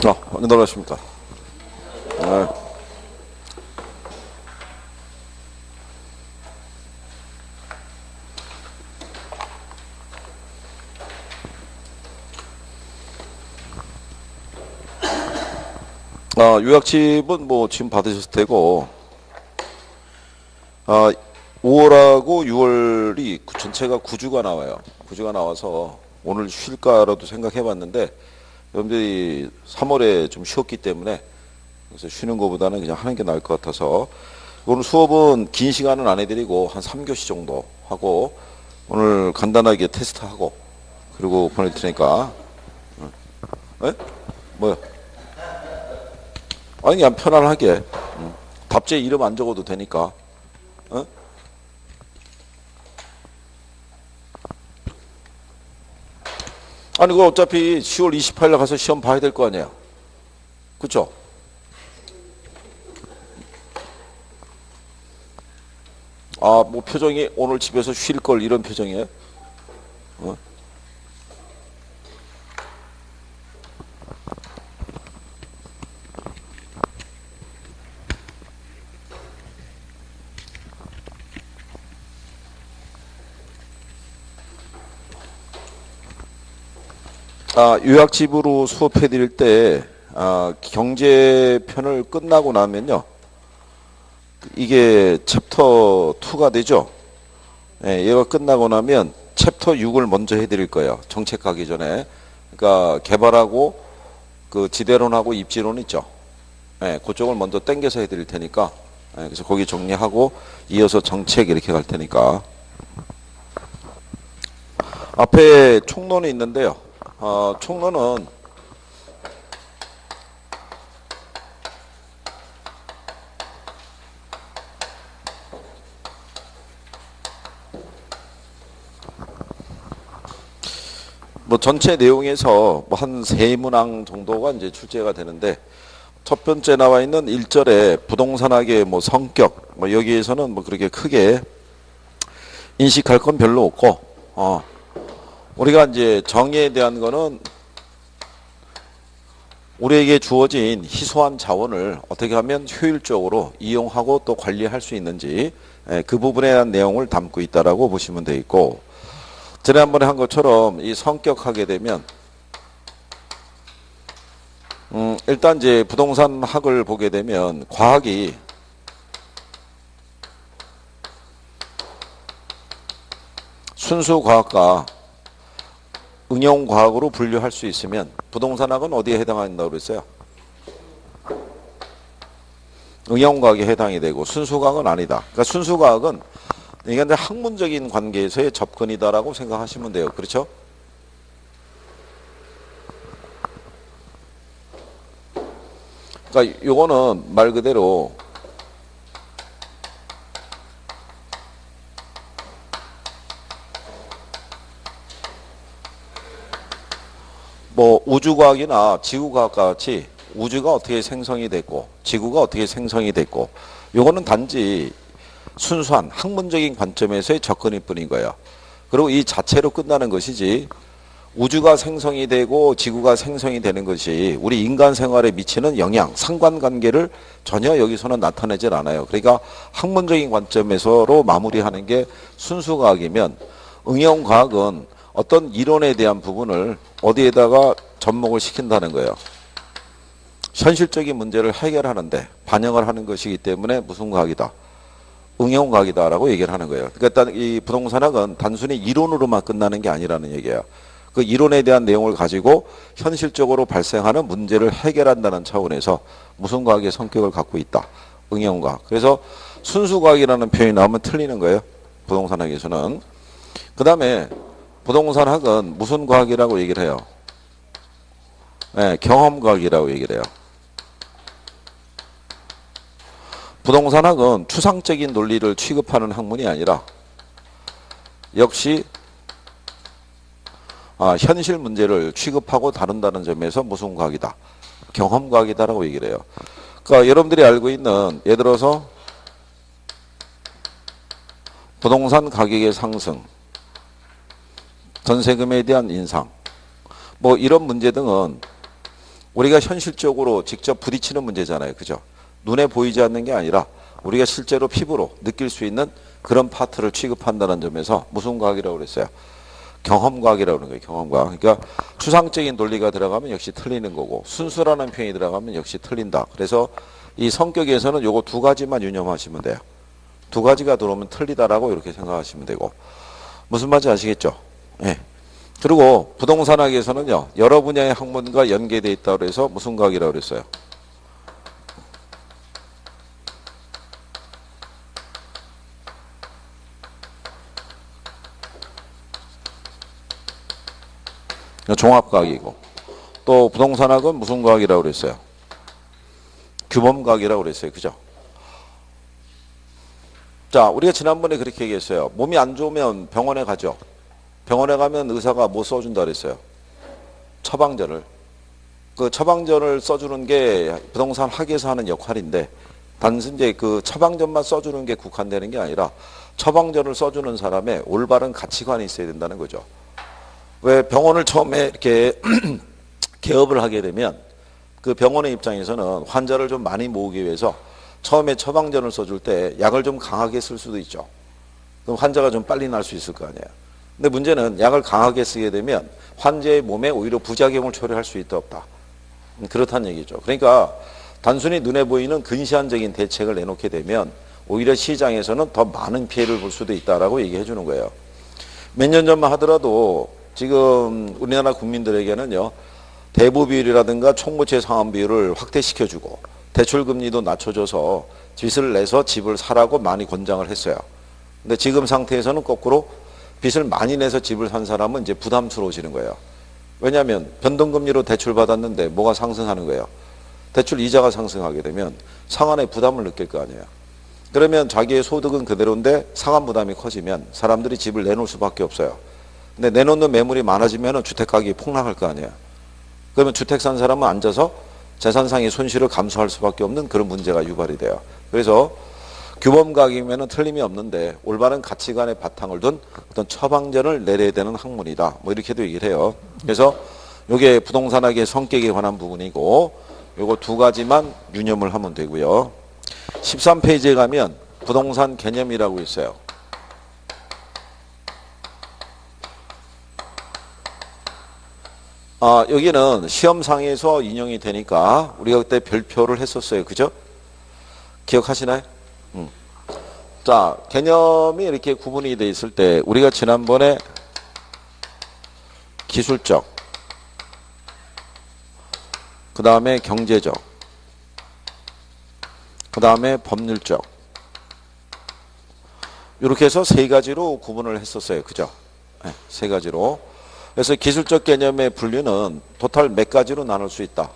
안녕하십니까. 네. 요약집은 뭐 지금 받으셨을 테고, 5월하고 6월이 전체가 9주가 나와요. 9주가 나와서 오늘 쉴까라도 생각해 봤는데, 여러분들이 3월에 좀 쉬었기 때문에, 그래서 쉬는 것보다는 그냥 하는 게 나을 것 같아서, 오늘 수업은 긴 시간은 안 해드리고, 한 3교시 정도 하고, 오늘 간단하게 테스트하고, 그리고 보낼 테니까, 에? 뭐요? 아니, 그냥 편안하게. 답제 이름 안 적어도 되니까. 어? 아니, 그거 어차피 10월 28일 가서 시험 봐야 될 거 아니에요. 그쵸? 뭐 표정이 오늘 집에서 쉴 걸 이런 표정이에요? 어? 요약집으로 수업해 드릴 때, 경제편을 끝나고 나면요. 이게 챕터 2가 되죠. 예, 얘가 끝나고 나면 챕터 6을 먼저 해 드릴 거예요. 정책 가기 전에. 그러니까 개발하고 그 지대론하고 입지론 있죠. 예, 그쪽을 먼저 땡겨서 해 드릴 테니까. 예, 그래서 거기 정리하고 이어서 정책 이렇게 갈 테니까. 앞에 총론이 있는데요. 총론은 뭐 전체 내용에서 뭐 한 3문항 정도가 이제 출제가 되는데, 첫 번째 나와 있는 1절에 부동산학의 뭐 성격, 뭐 여기에서는 뭐 그렇게 크게 인식할 건 별로 없고, 우리가 이제 정의에 대한 거는 우리에게 주어진 희소한 자원을 어떻게 하면 효율적으로 이용하고 또 관리할 수 있는지, 그 부분에 대한 내용을 담고 있다라고 보시면 돼 있고, 지난번에 한 것처럼 이 성격하게 되면 일단 이제 부동산 학을 보게 되면 과학이 순수 과학과 응용 과학으로 분류할 수 있으면 부동산학은 어디에 해당한다고 그랬어요? 응용 과학에 해당이 되고 순수 과학은 아니다. 그러니까 순수 과학은 이게 이제 학문적인 관계에서의 접근이다라고 생각하시면 돼요. 그렇죠? 그러니까 요거는 말 그대로 뭐 우주과학이나 지구과학과 같이 우주가 어떻게 생성이 됐고 지구가 어떻게 생성이 됐고, 요거는 단지 순수한 학문적인 관점에서의 접근일 뿐인 거예요. 그리고 이 자체로 끝나는 것이지, 우주가 생성이 되고 지구가 생성이 되는 것이 우리 인간 생활에 미치는 영향, 상관관계를 전혀 여기서는 나타내질 않아요. 그러니까 학문적인 관점에서로 마무리하는 게 순수과학이면, 응용과학은 어떤 이론에 대한 부분을 어디에다가 접목을 시킨다는 거예요. 현실적인 문제를 해결하는데 반영을 하는 것이기 때문에 무슨 과학이다? 응용과학이다라고 얘기를 하는 거예요. 그러니까 이 부동산학은 단순히 이론으로만 끝나는 게 아니라는 얘기예요. 그 이론에 대한 내용을 가지고 현실적으로 발생하는 문제를 해결한다는 차원에서 무슨 과학의 성격을 갖고 있다? 응용과학. 그래서 순수과학이라는 표현이 나오면 틀리는 거예요. 부동산학에서는. 그 다음에 부동산학은 무슨 과학이라고 얘기를 해요? 네, 경험과학이라고 얘기를 해요. 부동산학은 추상적인 논리를 취급하는 학문이 아니라 역시 현실 문제를 취급하고 다룬다는 점에서 무슨 과학이다? 경험과학이다라고 얘기를 해요. 그러니까 여러분들이 알고 있는, 예를 들어서 부동산 가격의 상승, 전세금에 대한 인상, 뭐 이런 문제 등은 우리가 현실적으로 직접 부딪히는 문제잖아요. 그죠? 눈에 보이지 않는 게 아니라 우리가 실제로 피부로 느낄 수 있는 그런 파트를 취급한다는 점에서 무슨 과학이라고 그랬어요? 경험과학이라고 그러는 거예요. 경험과학. 그러니까 추상적인 논리가 들어가면 역시 틀리는 거고 순수라는 표현이 들어가면 역시 틀린다. 그래서 이 성격에서는 요거 두 가지만 유념하시면 돼요. 두 가지가 들어오면 틀리다라고 이렇게 생각하시면 되고 무슨 말인지 아시겠죠? 예. 그리고 부동산학에서는요. 여러 분야의 학문과 연계되어 있다고 해서 무슨 과학이라고 그랬어요? 종합과학이고 또 부동산학은 무슨 과학이라고 그랬어요? 규범과학이라고 그랬어요. 그죠? 자, 우리가 지난번에 그렇게 얘기했어요. 몸이 안 좋으면 병원에 가죠. 병원에 가면 의사가 뭐 써준다 그랬어요? 처방전을. 그 처방전을 써주는 게 부동산 학에서 하는 역할인데 단순히 이제 그 처방전만 써주는 게 국한되는 게 아니라 처방전을 써주는 사람의 올바른 가치관이 있어야 된다는 거죠. 왜 병원을 처음에 이렇게 개업을 하게 되면 그 병원의 입장에서는 환자를 좀 많이 모으기 위해서 처음에 처방전을 써줄 때 약을 좀 강하게 쓸 수도 있죠. 그럼 환자가 좀 빨리 날 수 있을 거 아니에요. 근데 문제는 약을 강하게 쓰게 되면 환자의 몸에 오히려 부작용을 초래할 수 있다 없다. 그렇다는 얘기죠. 그러니까 단순히 눈에 보이는 근시안적인 대책을 내놓게 되면 오히려 시장에서는 더 많은 피해를 볼 수도 있다라고 얘기해 주는 거예요. 몇 년 전만 하더라도 지금 우리나라 국민들에게는요. 대부 비율이라든가 총부채 상환 비율을 확대시켜주고 대출금리도 낮춰줘서 빚을 내서 집을 사라고 많이 권장을 했어요. 근데 지금 상태에서는 거꾸로 빚을 많이 내서 집을 산 사람은 이제 부담스러워지는 거예요. 왜냐하면 변동금리로 대출 받았는데 뭐가 상승하는 거예요? 대출 이자가 상승하게 되면 상환의 부담을 느낄 거 아니에요. 그러면 자기의 소득은 그대로인데 상환 부담이 커지면 사람들이 집을 내놓을 수밖에 없어요. 근데 내놓는 매물이 많아지면 주택 가격이 폭락할 거 아니에요. 그러면 주택 산 사람은 앉아서 재산상의 손실을 감수할 수밖에 없는 그런 문제가 유발이 돼요. 그래서 규범과학이면 틀림이 없는데 올바른 가치관의 바탕을 둔 어떤 처방전을 내려야 되는 학문이다. 뭐 이렇게도 얘기를 해요. 그래서 이게 부동산학의 성격에 관한 부분이고 요거 두 가지만 유념을 하면 되고요. 13페이지에 가면 부동산 개념이라고 있어요. 여기는 시험상에서 인용이 되니까 우리가 그때 별표를 했었어요. 그죠? 기억하시나요? 자, 개념이 이렇게 구분이 돼 있을 때 우리가 지난번에 기술적, 그 다음에 경제적, 그 다음에 법률적 이렇게 해서 세 가지로 구분을 했었어요. 그죠? 네, 세 가지로. 그래서 기술적 개념의 분류는 토탈 몇 가지로 나눌 수 있다.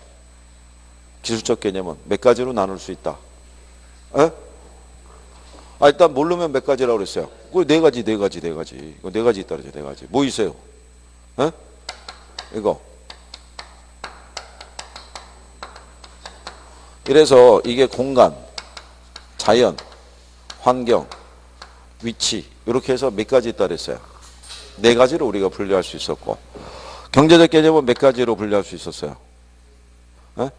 기술적 개념은 몇 가지로 나눌 수 있다. 에? 일단 모르면 몇 가지라고 그랬어요. 그 네 가지. 이거 네 가지 있다 그러죠. 네 가지. 뭐 있어요? 에? 이거. 이래서 이게 공간, 자연, 환경, 위치 이렇게 해서 몇 가지 있다 그랬어요. 네 가지로 우리가 분류할 수 있었고 경제적 개념은 몇 가지로 분류할 수 있었어요. 에?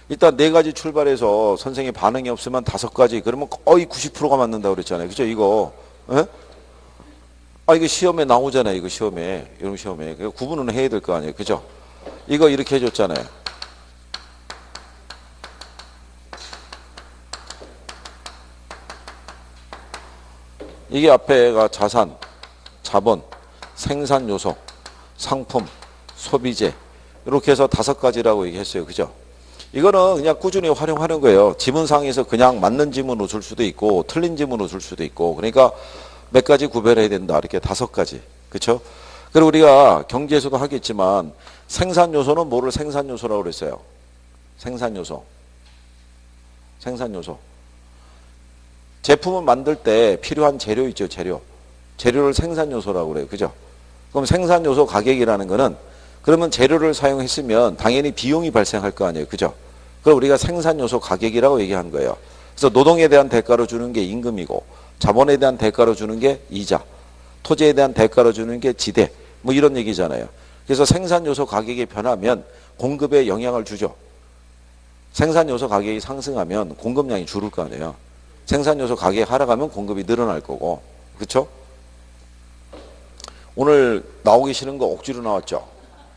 일단 네 가지 출발해서 선생님 반응이 없으면 다섯 가지 그러면 거의 90%가 맞는다고 그랬잖아요. 그죠? 이거 에? 이거 시험에 나오잖아요. 이거 시험에 이런 시험에 구분은 해야 될 거 아니에요. 그죠? 이거 이렇게 해줬잖아요. 이게 앞에가 자산, 자본, 생산 요소, 상품, 소비재 이렇게 해서 다섯 가지라고 얘기했어요. 그죠? 이거는 그냥 꾸준히 활용하는 거예요. 지문상에서 그냥 맞는 지문으로 줄 수도 있고 틀린 지문으로 줄 수도 있고 그러니까 몇 가지 구별해야 된다. 이렇게 다섯 가지. 그렇죠? 그리고 우리가 경제에서도 하겠지만 생산 요소는 뭐를 생산 요소라고 그랬어요? 생산 요소. 제품을 만들 때 필요한 재료 있죠. 재료를 생산 요소라고 그래요. 그죠? 그럼 생산 요소 가격이라는 거는 그러면 재료를 사용했으면 당연히 비용이 발생할 거 아니에요. 그죠? 그걸 우리가 생산 요소 가격이라고 얘기하는 거예요. 그래서 노동에 대한 대가로 주는 게 임금이고 자본에 대한 대가로 주는 게 이자, 토지에 대한 대가로 주는 게 지대 뭐 이런 얘기잖아요. 그래서 생산 요소 가격이 변하면 공급에 영향을 주죠. 생산요소 가격이 상승하면 공급량이 줄을 거 아니에요. 생산요소 가격이 하락하면 공급이 늘어날 거고. 그렇죠? 오늘 나오기 싫은 거 억지로 나왔죠.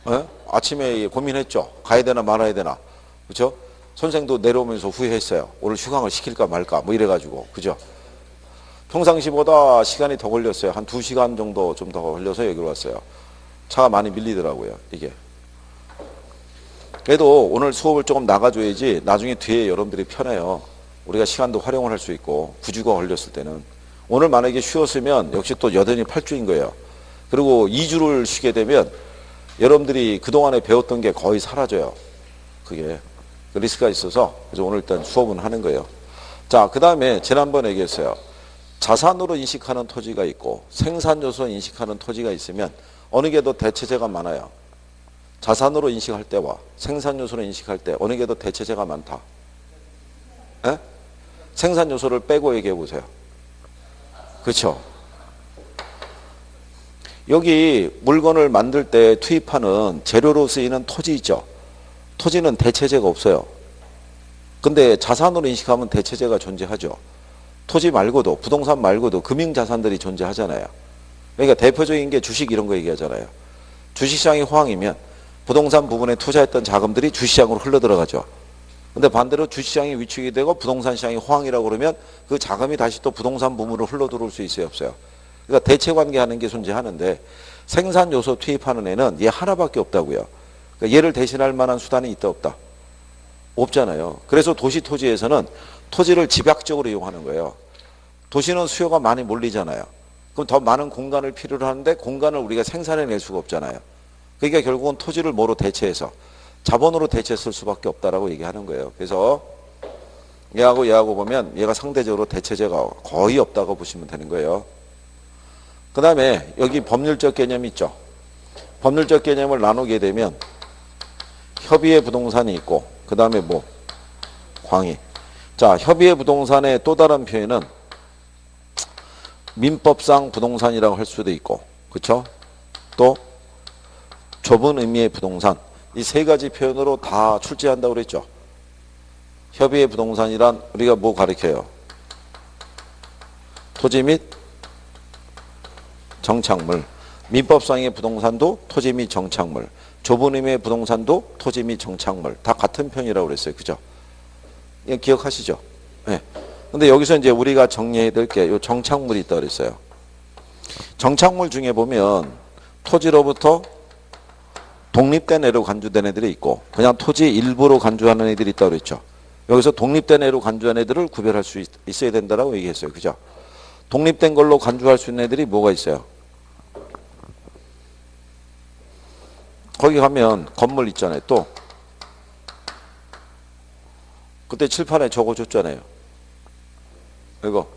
에? 아침에 고민했죠. 가야 되나 말아야 되나. 그렇죠? 선생도 내려오면서 후회했어요. 오늘 휴강을 시킬까 말까 뭐 이래가지고. 그죠? 평상시보다 시간이 더 걸렸어요. 한 2시간 정도 좀 더 걸려서 여기로 왔어요. 차가 많이 밀리더라고요. 이게. 그래도 오늘 수업을 조금 나가줘야지 나중에 뒤에 여러분들이 편해요. 우리가 시간도 활용을 할 수 있고 9주가 걸렸을 때는. 오늘 만약에 쉬었으면 역시 또 여전히 8주인 거예요. 그리고 2주를 쉬게 되면 여러분들이 그동안에 배웠던 게 거의 사라져요. 그게 리스크가 있어서. 그래서 오늘 일단 수업은 하는 거예요. 자, 그 다음에 지난번에 얘기했어요. 자산으로 인식하는 토지가 있고 생산요소 인식하는 토지가 있으면 어느 게 더 대체재가 많아요. 자산으로 인식할 때와 생산요소로 인식할 때 어느 게 더 대체재가 많다. 에? 생산요소를 빼고 얘기해 보세요. 그렇죠? 여기 물건을 만들 때 투입하는 재료로 쓰이는 토지 있죠. 토지는 대체재가 없어요. 근데 자산으로 인식하면 대체재가 존재하죠. 토지 말고도 부동산 말고도 금융자산들이 존재하잖아요. 그러니까 대표적인 게 주식 이런 거 얘기하잖아요. 주식시장이 호황이면 부동산 부분에 투자했던 자금들이 주식시장으로 흘러들어가죠. 근데 반대로 주식시장이 위축이 되고 부동산 시장이 호황이라고 그러면 그 자금이 다시 또 부동산 부문으로 흘러들어올 수 있어요, 없어요? 그러니까 대체관계하는 게 존재하는데 생산요소 투입하는 애는 얘 하나밖에 없다고요. 그러니까 얘를 대신할 만한 수단이 있다 없다? 없잖아요. 그래서 도시 토지에서는 토지를 집약적으로 이용하는 거예요. 도시는 수요가 많이 몰리잖아요. 그럼 더 많은 공간을 필요로 하는데 공간을 우리가 생산해낼 수가 없잖아요. 그러니까 결국은 토지를 뭐로 대체해서 자본으로 대체했을 수밖에 없다라고 얘기하는 거예요. 그래서 얘하고 보면 얘가 상대적으로 대체재가 거의 없다고 보시면 되는 거예요. 그 다음에 여기 법률적 개념이 있죠. 법률적 개념을 나누게 되면 협의의 부동산이 있고 그 다음에 뭐 광의. 자, 협의의 부동산의 또 다른 표현은 민법상 부동산이라고 할 수도 있고, 그렇죠? 또 좁은 의미의 부동산. 이 세 가지 표현으로 다 출제한다고 그랬죠. 협의의 부동산이란 우리가 뭐 가르쳐요? 토지 및 정착물. 민법상의 부동산도 토지 및 정착물. 좁은 의미의 부동산도 토지 및 정착물. 다 같은 표현이라고 그랬어요. 그죠? 이거 기억하시죠? 네. 근데 여기서 이제 우리가 정리해야 될 게 요 정착물이 있다고 그랬어요. 정착물 중에 보면 토지로부터 독립된 애로 간주된 애들이 있고 그냥 토지 일부로 간주하는 애들이 있다고 그랬죠. 여기서 독립된 애로 간주한 애들을 구별할 수 있어야 된다라고 얘기했어요. 그죠? 독립된 걸로 간주할 수 있는 애들이 뭐가 있어요? 거기 가면 건물 있잖아요. 또 그때 칠판에 적어줬잖아요. 이거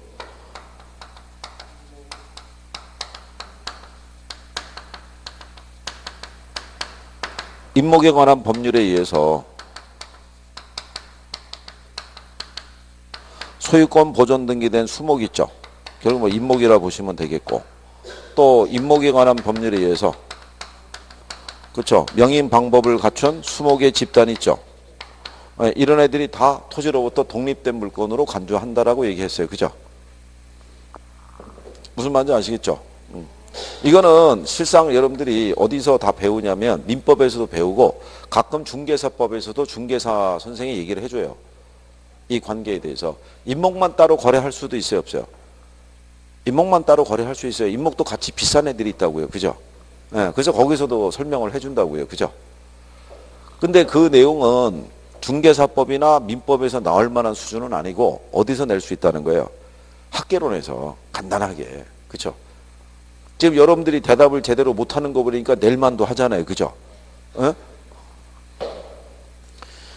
임목에 관한 법률에 의해서 소유권 보존 등기된 수목이 있죠. 결국 뭐 임목이라 보시면 되겠고 또 임목에 관한 법률에 의해서 그렇죠. 명인 방법을 갖춘 수목의 집단이 있죠. 이런 애들이 다 토지로부터 독립된 물건으로 간주한다라고 얘기했어요. 그죠? 무슨 말인지 아시겠죠? 이거는 실상 여러분들이 어디서 다 배우냐면 민법에서도 배우고 가끔 중개사법에서도 중개사 선생이 얘기를 해줘요. 이 관계에 대해서. 임목만 따로 거래할 수도 있어요, 없어요? 임목만 따로 거래할 수 있어요. 임목도 같이 비싼 애들이 있다고요. 그죠? 네, 그래서 거기서도 설명을 해준다고요. 그죠? 근데 그 내용은 중개사법이나 민법에서 나올 만한 수준은 아니고 어디서 낼 수 있다는 거예요? 학개론에서 간단하게. 그죠? 지금 여러분들이 대답을 제대로 못하는 거 보니까 낼만도 하잖아요. 그죠? 어?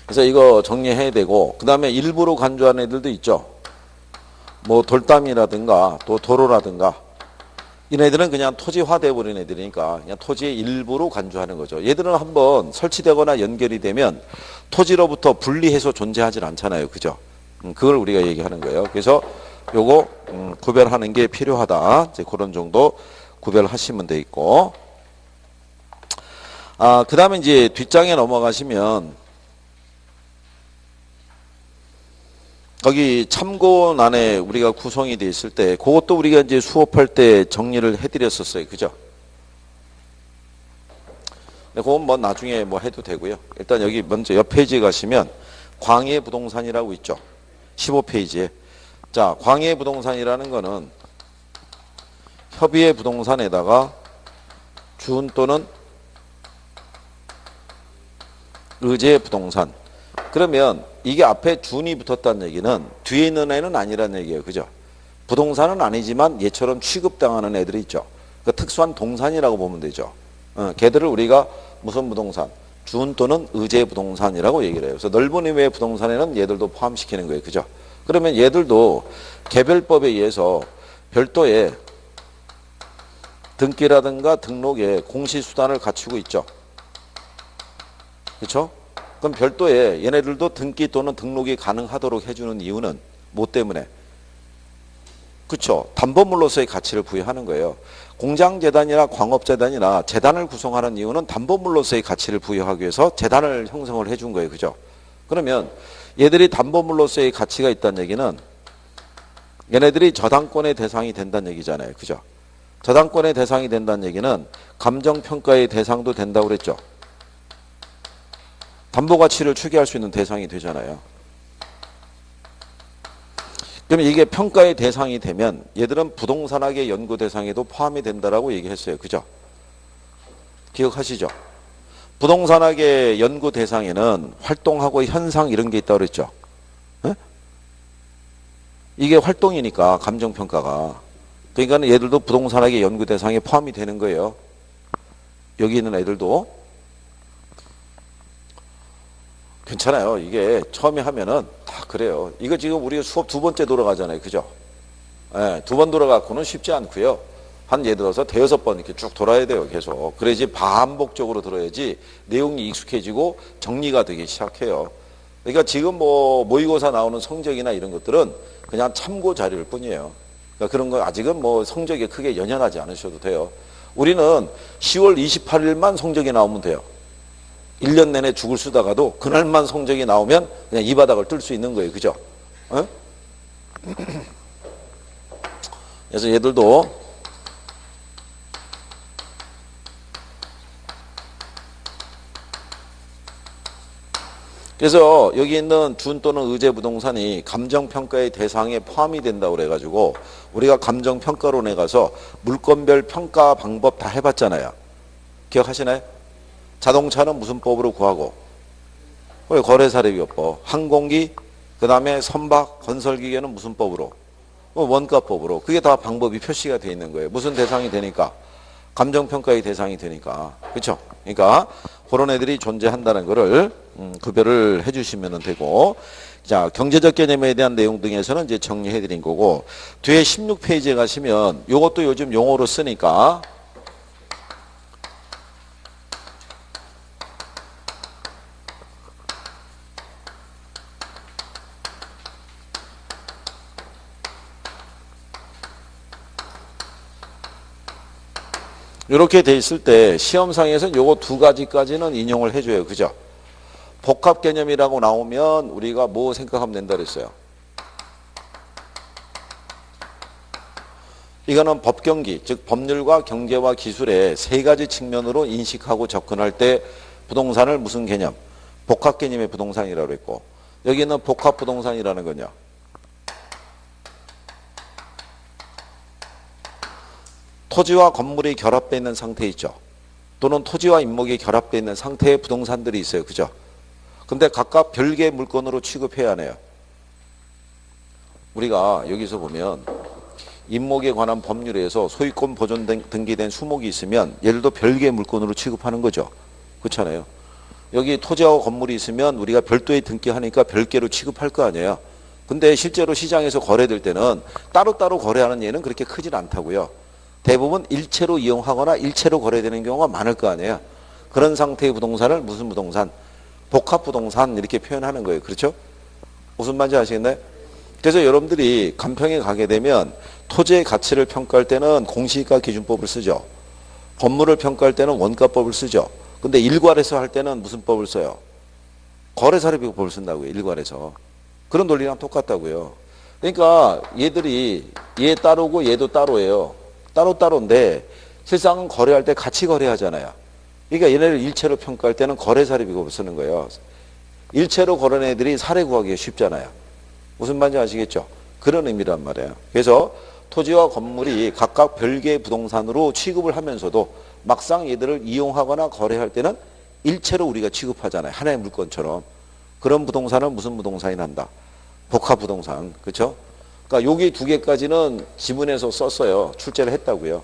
그래서 이거 정리해야 되고 그 다음에 일부로 간주하는 애들도 있죠. 뭐 돌담이라든가 또 도로라든가 이런 애들은 그냥 토지화돼 버린 애들이니까 그냥 토지의 일부로 간주하는 거죠. 얘들은 한번 설치되거나 연결이 되면 토지로부터 분리해서 존재하진 않잖아요. 그죠? 그걸 우리가 얘기하는 거예요. 그래서 요거 구별하는 게 필요하다. 이제 그런 정도 구별하시면 돼 있고 그 다음에 이제 뒷장에 넘어가시면 거기 참고란에 우리가 구성이 돼 있을 때 그것도 우리가 이제 수업할 때 정리를 해드렸었어요. 그죠? 그건 뭐 나중에 뭐 해도 되고요. 일단 여기 먼저 옆 페이지에 가시면 광해 부동산이라고 있죠. 15페이지에. 자, 광해 부동산이라는 거는 협의의 부동산에다가 준 또는 의제 부동산. 그러면 이게 앞에 준이 붙었다는 얘기는 뒤에 있는 애는 아니라는 얘기예요. 그죠? 부동산은 아니지만 얘처럼 취급당하는 애들이 있죠. 그 특수한 동산이라고 보면 되죠. 걔들을 우리가 무슨 부동산? 준 또는 의제 부동산이라고 얘기를 해요. 그래서 넓은 의미의 부동산에는 얘들도 포함시키는 거예요. 그죠? 그러면 얘들도 개별법에 의해서 별도의 등기라든가 등록에 공시수단을 갖추고 있죠. 그렇죠? 그럼 별도의 얘네들도 등기 또는 등록이 가능하도록 해주는 이유는 뭐 때문에? 그렇죠. 담보물로서의 가치를 부여하는 거예요. 공장재단이나 광업재단이나 재단을 구성하는 이유는 담보물로서의 가치를 부여하기 위해서 재단을 형성을 해준 거예요. 그죠? 그러면 얘들이 담보물로서의 가치가 있다는 얘기는 얘네들이 저당권의 대상이 된다는 얘기잖아요. 그죠? 저당권의 대상이 된다는 얘기는 감정평가의 대상도 된다고 그랬죠. 담보가치를 추계할 수 있는 대상이 되잖아요. 그럼 이게 평가의 대상이 되면 얘들은 부동산학의 연구 대상에도 포함이 된다라고 얘기했어요. 그죠? 기억하시죠? 부동산학의 연구 대상에는 활동하고 현상 이런 게 있다고 그랬죠. 에? 이게 활동이니까 감정평가가. 그러니까 얘들도 부동산학의 연구 대상에 포함이 되는 거예요. 여기 있는 애들도. 괜찮아요. 이게 처음에 하면은 다 그래요. 이거 지금 우리가 수업 두 번째 돌아가잖아요. 그죠? 예, 두 번 돌아가고는 쉽지 않고요. 한 예를 들어서 대여섯 번 이렇게 쭉 돌아야 돼요. 계속. 그래야지 반복적으로 들어야지 내용이 익숙해지고 정리가 되기 시작해요. 그러니까 지금 뭐 모의고사 나오는 성적이나 이런 것들은 그냥 참고 자료일 뿐이에요. 그러니까 그런 거 아직은 뭐 성적에 크게 연연하지 않으셔도 돼요. 우리는 10월 28일만 성적이 나오면 돼요. 1년 내내 죽을 쓰다가도 그날만 성적이 나오면 그냥 이 바닥을 뜰 수 있는 거예요. 그죠? 어? 그래서 얘들도 그래서 여기 있는 준 또는 의제 부동산이 감정평가의 대상에 포함이 된다고 그래가지고 우리가 감정평가론에 가서 물건별 평가 방법 다 해봤잖아요. 기억하시나요? 자동차는 무슨 법으로 구하고? 거래사례비법. 항공기, 그 다음에 선박, 건설기계는 무슨 법으로? 원가법으로. 그게 다 방법이 표시가 되어 있는 거예요. 무슨 대상이 되니까? 감정평가의 대상이 되니까. 그렇죠? 그러니까 그런 애들이 존재한다는 거를 구별을 해주시면 되고, 자, 경제적 개념에 대한 내용 등에서는 이제 정리해 드린 거고, 뒤에 16페이지에 가시면 이것도 요즘 용어로 쓰니까 이렇게 돼 있을 때 시험상에서는 요거 두 가지까지는 인용을 해줘요. 그죠? 복합 개념이라고 나오면 우리가 뭐 생각하면 된다 그랬어요? 이거는 법경기, 즉 법률과 경제와 기술의 세 가지 측면으로 인식하고 접근할 때 부동산을 무슨 개념? 복합 개념의 부동산이라고 했고, 여기는 복합 부동산이라는 거냐? 토지와 건물이 결합되어 있는 상태 있죠. 또는 토지와 임목이 결합되어 있는 상태의 부동산들이 있어요. 그죠? 근데 각각 별개의 물건으로 취급해야 하네요. 우리가 여기서 보면 임목에 관한 법률에서 소유권 보존 등기된 수목이 있으면 얘들도 별개의 물건으로 취급하는 거죠. 그렇잖아요. 여기 토지하고 건물이 있으면 우리가 별도의 등기하니까 별개로 취급할 거 아니에요. 근데 실제로 시장에서 거래될 때는 따로따로 거래하는 예는 그렇게 크진 않다고요. 대부분 일체로 이용하거나 일체로 거래되는 경우가 많을 거 아니에요. 그런 상태의 부동산을 무슨 부동산? 복합부동산 이렇게 표현하는 거예요. 그렇죠? 무슨 말인지 아시겠나요? 그래서 여러분들이 간평에 가게 되면 토지의 가치를 평가할 때는 공시지가 기준법을 쓰죠. 건물을 평가할 때는 원가법을 쓰죠. 근데 일괄에서 할 때는 무슨 법을 써요? 거래사례비법을 쓴다고요. 일괄에서. 그런 논리랑 똑같다고요. 그러니까 얘들이 얘 따로고 얘도 따로예요. 따로따로인데 실상은 거래할 때 같이 거래하잖아요. 그러니까 얘네를 일체로 평가할 때는 거래사례비법을 쓰는 거예요. 일체로 거래하는 애들이 사례 구하기가 쉽잖아요. 무슨 말인지 아시겠죠? 그런 의미란 말이에요. 그래서 토지와 건물이 각각 별개의 부동산으로 취급을 하면서도 막상 얘들을 이용하거나 거래할 때는 일체로 우리가 취급하잖아요. 하나의 물건처럼. 그런 부동산은 무슨 부동산이 난다? 복합부동산. 그렇죠? 그러니까 여기 두 개까지는 지문에서 썼어요. 출제를 했다고요.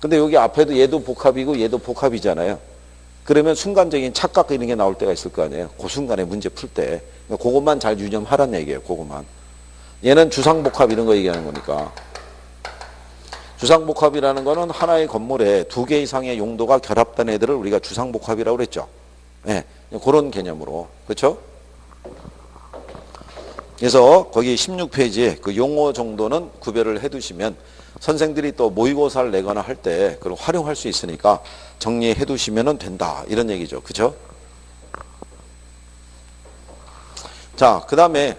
근데 여기 앞에도 얘도 복합이고 얘도 복합이잖아요. 그러면 순간적인 착각 이런 게 나올 때가 있을 거 아니에요. 그 순간에 문제 풀 때. 그것만 잘 유념하란 얘기예요. 그것만. 얘는 주상복합 이런 거 얘기하는 거니까. 주상복합이라는 거는 하나의 건물에 두 개 이상의 용도가 결합된 애들을 우리가 주상복합이라고 그랬죠. 예, 그런 개념으로. 그렇죠? 그래서 거기 16페이지에 그 용어 정도는 구별을 해두시면 선생들이 또 모의고사를 내거나 할 때 그걸 활용할 수 있으니까 정리해 두시면 된다. 이런 얘기죠. 그죠? 자, 그 다음에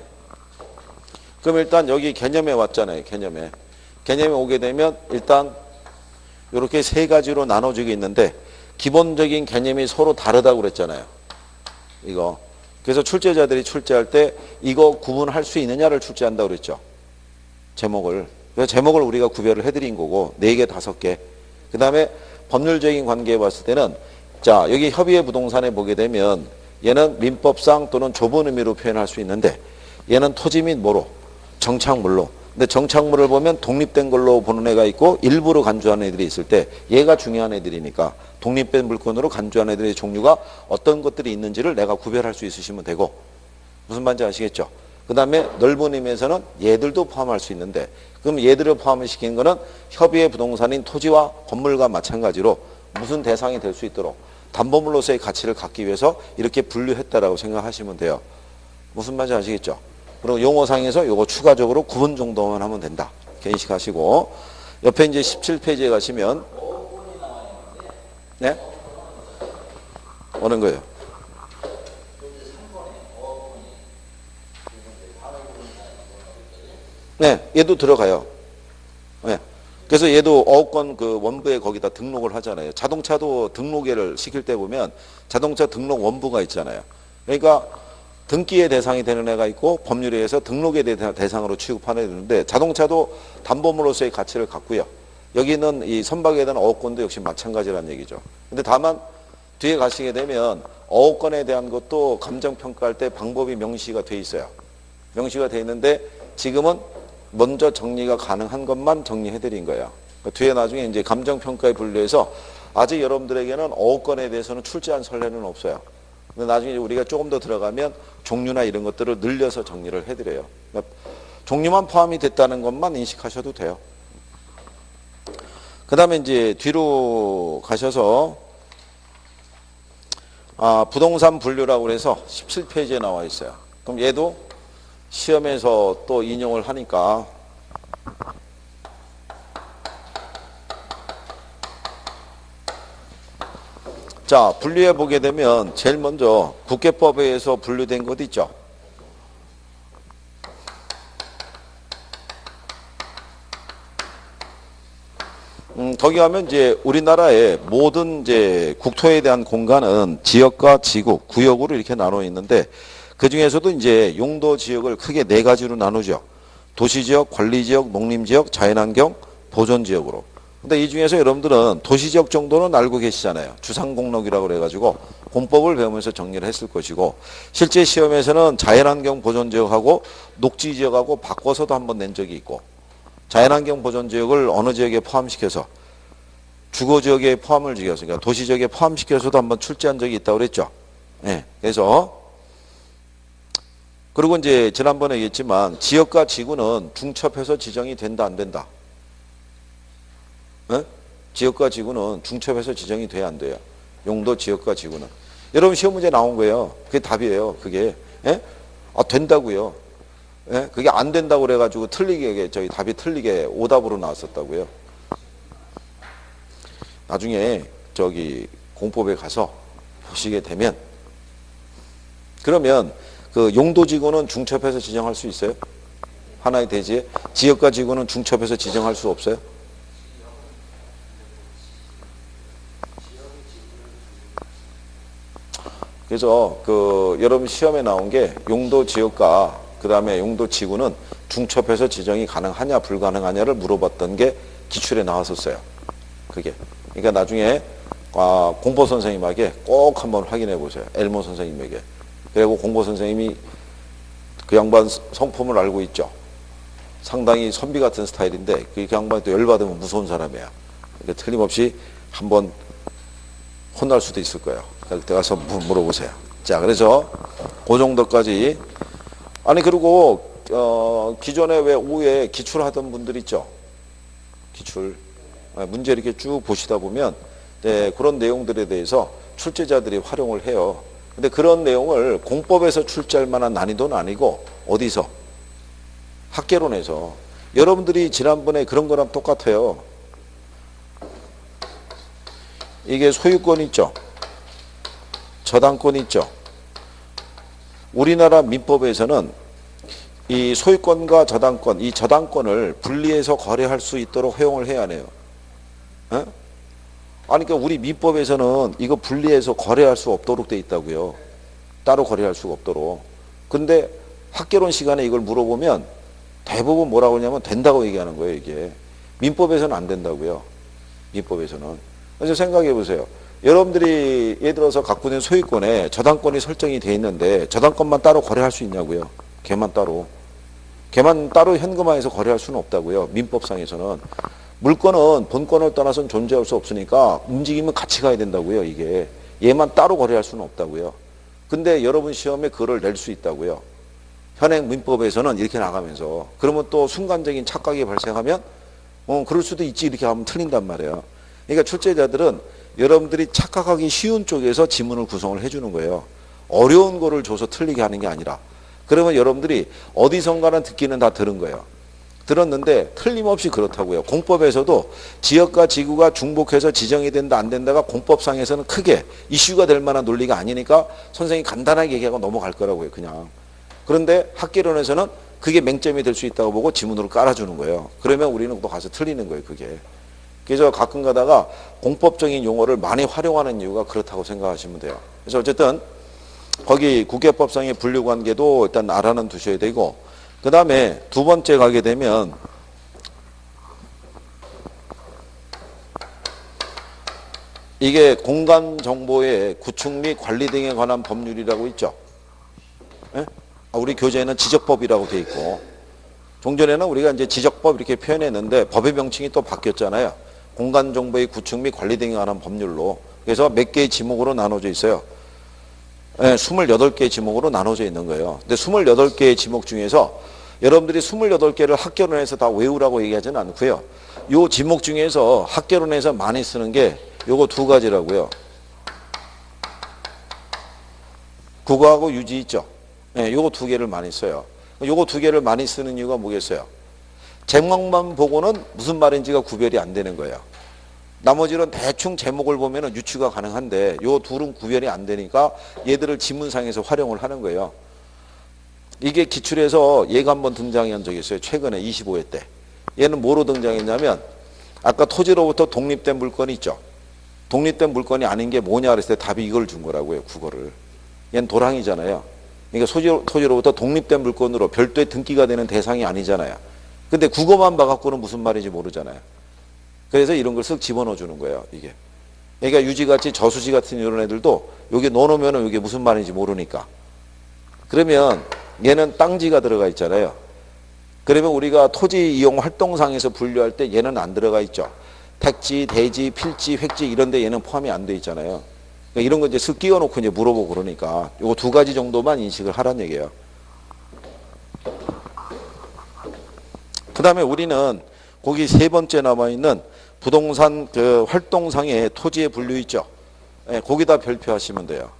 그럼 일단 여기 개념에 왔잖아요. 개념에. 개념에 오게 되면 일단 이렇게 세 가지로 나눠지게 있는데 기본적인 개념이 서로 다르다고 그랬잖아요. 이거. 그래서 출제자들이 출제할 때 이거 구분할 수 있느냐를 출제한다고 그랬죠. 제목을. 그래서 제목을 우리가 구별을 해드린 거고 4개, 5개. 그 다음에 법률적인 관계에 봤을 때는 자 여기 협의의 부동산에 보게 되면 얘는 민법상 또는 좁은 의미로 표현할 수 있는데 얘는 토지 및 뭐로? 정착물로. 근데 정착물을 보면 독립된 걸로 보는 애가 있고 일부로 간주하는 애들이 있을 때 얘가 중요한 애들이니까 독립된 물건으로 간주하는 애들의 종류가 어떤 것들이 있는지를 내가 구별할 수 있으시면 되고 무슨 말인지 아시겠죠? 그 다음에 넓은 의미에서는 얘들도 포함할 수 있는데 그럼 얘들을 포함을 시키는 거는 협의의 부동산인 토지와 건물과 마찬가지로 무슨 대상이 될 수 있도록 담보물로서의 가치를 갖기 위해서 이렇게 분류했다라고 생각하시면 돼요. 무슨 말인지 아시겠죠? 그리고 용어상에서 이거 추가적으로 구분 정도만 하면 된다. 이렇게 인식하시고 옆에 이제 17페이지에 가시면 네? 어느 거예요? 네, 얘도 들어가요. 네. 그래서 얘도 어업권 그 원부에 거기다 등록을 하잖아요. 자동차도 등록회를 시킬 때 보면 자동차 등록 원부가 있잖아요. 그러니까 등기의 대상이 되는 애가 있고 법률에 의해서 등록의 대상으로 취급하는 애가 있는데 자동차도 담보물로서의 가치를 갖고요. 여기는 이 선박에 대한 어업권도 역시 마찬가지라는 얘기죠. 근데 다만 뒤에 가시게 되면 어업권에 대한 것도 감정평가할 때 방법이 명시가 돼 있어요. 명시가 돼 있는데 지금은 먼저 정리가 가능한 것만 정리해드린 거예요. 그러니까 뒤에 나중에 이제 감정평가에 분류해서 아직 여러분들에게는 어업권에 대해서는 출제한 선례는 없어요. 근데 나중에 우리가 조금 더 들어가면 종류나 이런 것들을 늘려서 정리를 해드려요. 그러니까 종류만 포함이 됐다는 것만 인식하셔도 돼요. 그 다음에 이제 뒤로 가셔서 부동산 분류라고 해서 17페이지에 나와 있어요. 그럼 얘도 시험에서 또 인용을 하니까 자 분류해 보게 되면 제일 먼저 국계법에 의해서 분류된 것 있죠. 거기 가면 이제 우리나라의 모든 이제 국토에 대한 공간은 지역과 지구, 구역으로 이렇게 나눠 있는데 그 중에서도 이제 용도 지역을 크게 4가지로 나누죠. 도시지역, 관리지역, 농림지역, 자연환경, 보존지역으로. 근데 이 중에서 여러분들은 도시지역 정도는 알고 계시잖아요. 주상공록이라고 그래가지고 공법을 배우면서 정리를 했을 것이고 실제 시험에서는 자연환경 보존지역하고 녹지지역하고 바꿔서도 한번 낸 적이 있고 자연환경 보존지역을 어느 지역에 포함시켜서 주거지역에 포함을 지어서 그러니까 도시지역에 포함시켜서도 한번 출제한 적이 있다고 그랬죠. 네, 그래서 그리고 이제 지난번에 얘기했지만 지역과 지구는 중첩해서 지정이 된다 안 된다. 네? 지역과 지구는 중첩해서 지정이 돼야 안 돼요. 용도 지역과 지구는. 여러분 시험 문제 나온 거예요. 그게 답이에요. 그게. 예? 된다고요. 예? 그게 안 된다고 그래가지고 틀리게 저희 답이 틀리게 오답으로 나왔었다고요. 나중에 저기 공법에 가서 보시게 되면, 그러면 그 용도지구는 중첩해서 지정할 수 있어요? 하나의 대지에. 지역과 지구는 중첩해서 지정할 수 없어요? 그래서 그 여러분 시험에 나온 게 용도 지역과 그 다음에 용도 지구는 중첩해서 지정이 가능하냐 불가능하냐를 물어봤던 게 기출에 나왔었어요. 그게. 그러니까 나중에 공보 선생님에게 꼭 한번 확인해 보세요. 엘모 선생님에게. 그리고 공보 선생님이 그 양반 성품을 알고 있죠. 상당히 선비 같은 스타일인데 그 양반이 또 열받으면 무서운 사람이에요. 그러니까 틀림없이 한번 혼날 수도 있을 거예요. 그때 가서 물어보세요. 자, 그래서 그 정도까지. 아니, 그리고 기존에 왜 오후에 기출하던 분들 있죠. 기출. 문제 이렇게 쭉 보시다 보면 네, 그런 내용들에 대해서 출제자들이 활용을 해요. 근데 그런 내용을 공법에서 출제할 만한 난이도는 아니고 어디서? 학개론에서. 여러분들이 지난번에 그런 거랑 똑같아요. 이게 소유권 있죠. 저당권 있죠. 우리나라 민법에서는 이 소유권과 저당권, 이 저당권을 분리해서 거래할 수 있도록 허용을 해야 하네요. 에? 아니, 그러니까 우리 민법에서는 이거 분리해서 거래할 수 없도록 돼 있다고요. 따로 거래할 수가 없도록. 근데 학개론 시간에 이걸 물어보면 대부분 뭐라고 하냐면 된다고 얘기하는 거예요, 이게. 민법에서는 안 된다고요. 민법에서는. 그래서 생각해 보세요. 여러분들이 예를 들어서 갖고 있는 소유권에 저당권이 설정이 돼 있는데 저당권만 따로 거래할 수 있냐고요. 걔만 따로. 걔만 따로 현금화해서 거래할 수는 없다고요. 민법상에서는. 물건은 본권을 떠나서는 존재할 수 없으니까 움직이면 같이 가야 된다고요. 이게. 얘만 따로 거래할 수는 없다고요. 근데 여러분 시험에 그걸 낼 수 있다고요. 현행 민법에서는 이렇게 나가면서. 그러면 또 순간적인 착각이 발생하면 그럴 수도 있지 이렇게 하면 틀린단 말이에요. 그러니까 출제자들은 여러분들이 착각하기 쉬운 쪽에서 지문을 구성을 해주는 거예요. 어려운 거를 줘서 틀리게 하는 게 아니라. 그러면 여러분들이 어디선가는 듣기는 다 들은 거예요. 들었는데 틀림없이 그렇다고요. 공법에서도 지역과 지구가 중복해서 지정이 된다 안 된다가 공법상에서는 크게 이슈가 될 만한 논리가 아니니까 선생님이 간단하게 얘기하고 넘어갈 거라고요. 그냥. 그런데 학개론에서는 그게 맹점이 될 수 있다고 보고 지문으로 깔아주는 거예요. 그러면 우리는 또 가서 틀리는 거예요. 그게. 그래서 가끔 가다가 공법적인 용어를 많이 활용하는 이유가 그렇다고 생각하시면 돼요. 그래서 어쨌든 거기 국회법상의 분류관계도 일단 알아는 두셔야 되고, 그 다음에 두 번째 가게 되면 이게 공간정보의 구축 및 관리 등에 관한 법률이라고 있죠. 예? 우리 교재에는 지적법이라고 돼 있고, 종전에는 우리가 이제 지적법 이렇게 표현했는데 법의 명칭이 또 바뀌었잖아요. 공간정보의 구축 및 관리 등에 관한 법률로. 그래서 몇 개의 지목으로 나눠져 있어요. 28개의 지목으로 나눠져 있는 거예요. 근데 28개의 지목 중에서 여러분들이 28개를 학개론에서 다 외우라고 얘기하지는 않고요. 요 지목 중에서 학개론에서 많이 쓰는 게 요거 두 가지라고요. 국어하고 유지 있죠. 요거 두 개를 많이 써요. 요거 두 개를 많이 쓰는 이유가 뭐겠어요? 제목만 보고는 무슨 말인지가 구별이 안 되는 거예요. 나머지는 대충 제목을 보면 유추가 가능한데 요 둘은 구별이 안 되니까 얘들을 지문상에서 활용을 하는 거예요. 이게 기출에서 얘가 한번 등장한 적이 있어요. 최근에 25회 때. 얘는 뭐로 등장했냐면 아까 토지로부터 독립된 물건이 있죠. 독립된 물건이 아닌 게 뭐냐 그랬을 때 답이 이걸 준 거라고요. 국어를. 얘는 도랑이잖아요. 그러니까 토지로부터 독립된 물건으로 별도의 등기가 되는 대상이 아니잖아요. 근데 국어만 봐갖고는 무슨 말인지 모르잖아요. 그래서 이런 걸 쓱 집어넣어 주는 거예요, 이게. 그러니까 유지같이 저수지 같은 이런 애들도 여기 넣어놓으면 이게 무슨 말인지 모르니까. 그러면 얘는 땅지가 들어가 있잖아요. 그러면 우리가 토지 이용 활동상에서 분류할 때 얘는 안 들어가 있죠. 택지, 대지, 필지, 획지 이런 데 얘는 포함이 안 돼 있잖아요. 그러니까 이런 거 이제 쓱 끼워놓고 이제 물어보고 그러니까 요거 두 가지 정도만 인식을 하라는 얘기예요. 그 다음에 우리는 거기 세 번째 남아있는 부동산 그 활동상의 토지의 분류 있죠. 거기다 별표하시면 돼요.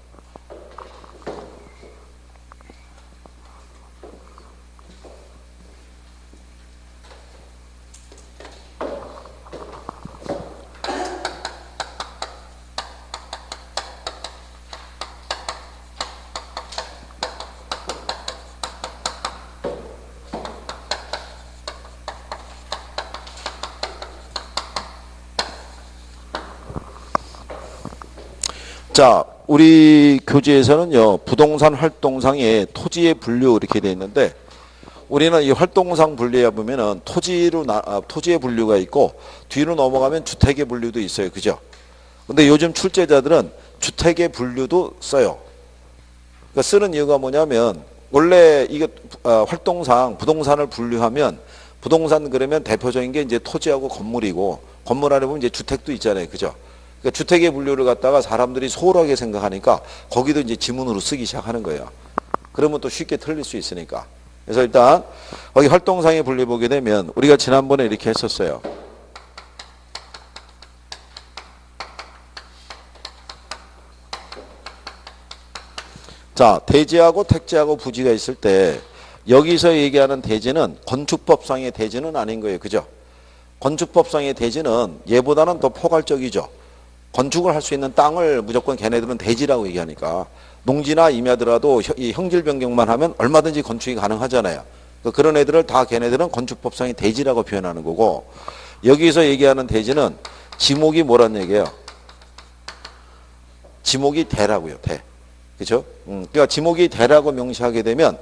자, 우리 교재에서는요, 부동산 활동상에 토지의 분류 이렇게 되어 있는데, 우리는 이 활동상 분류해 보면은 토지의 분류가 있고, 뒤로 넘어가면 주택의 분류도 있어요. 그죠? 근데 요즘 출제자들은 주택의 분류도 써요. 그러니까 쓰는 이유가 뭐냐면, 원래 이게 활동상 부동산을 분류하면, 부동산 그러면 대표적인 게 이제 토지하고 건물이고, 건물 안에 보면 이제 주택도 있잖아요. 그죠? 그러니까 주택의 분류를 갖다가 사람들이 소홀하게 생각하니까 거기도 이제 지문으로 쓰기 시작하는 거예요. 그러면 또 쉽게 틀릴 수 있으니까. 그래서 일단 거기 활동상의 분류 보게 되면 우리가 지난번에 이렇게 했었어요. 자, 대지하고 택지하고 부지가 있을 때 여기서 얘기하는 대지는 건축법상의 대지는 아닌 거예요. 그죠? 건축법상의 대지는 얘보다는 더 포괄적이죠. 건축을 할 수 있는 땅을 무조건 걔네들은 대지라고 얘기하니까 농지나 임야더라도 이 형질 변경만 하면 얼마든지 건축이 가능하잖아요. 그러니까 그런 애들을 다 걔네들은 건축법상의 대지라고 표현하는 거고, 여기서 얘기하는 대지는 지목이 뭐란 얘기예요? 지목이 대라고요. 대. 그렇죠? 그러니까 지목이 대라고 명시하게 되면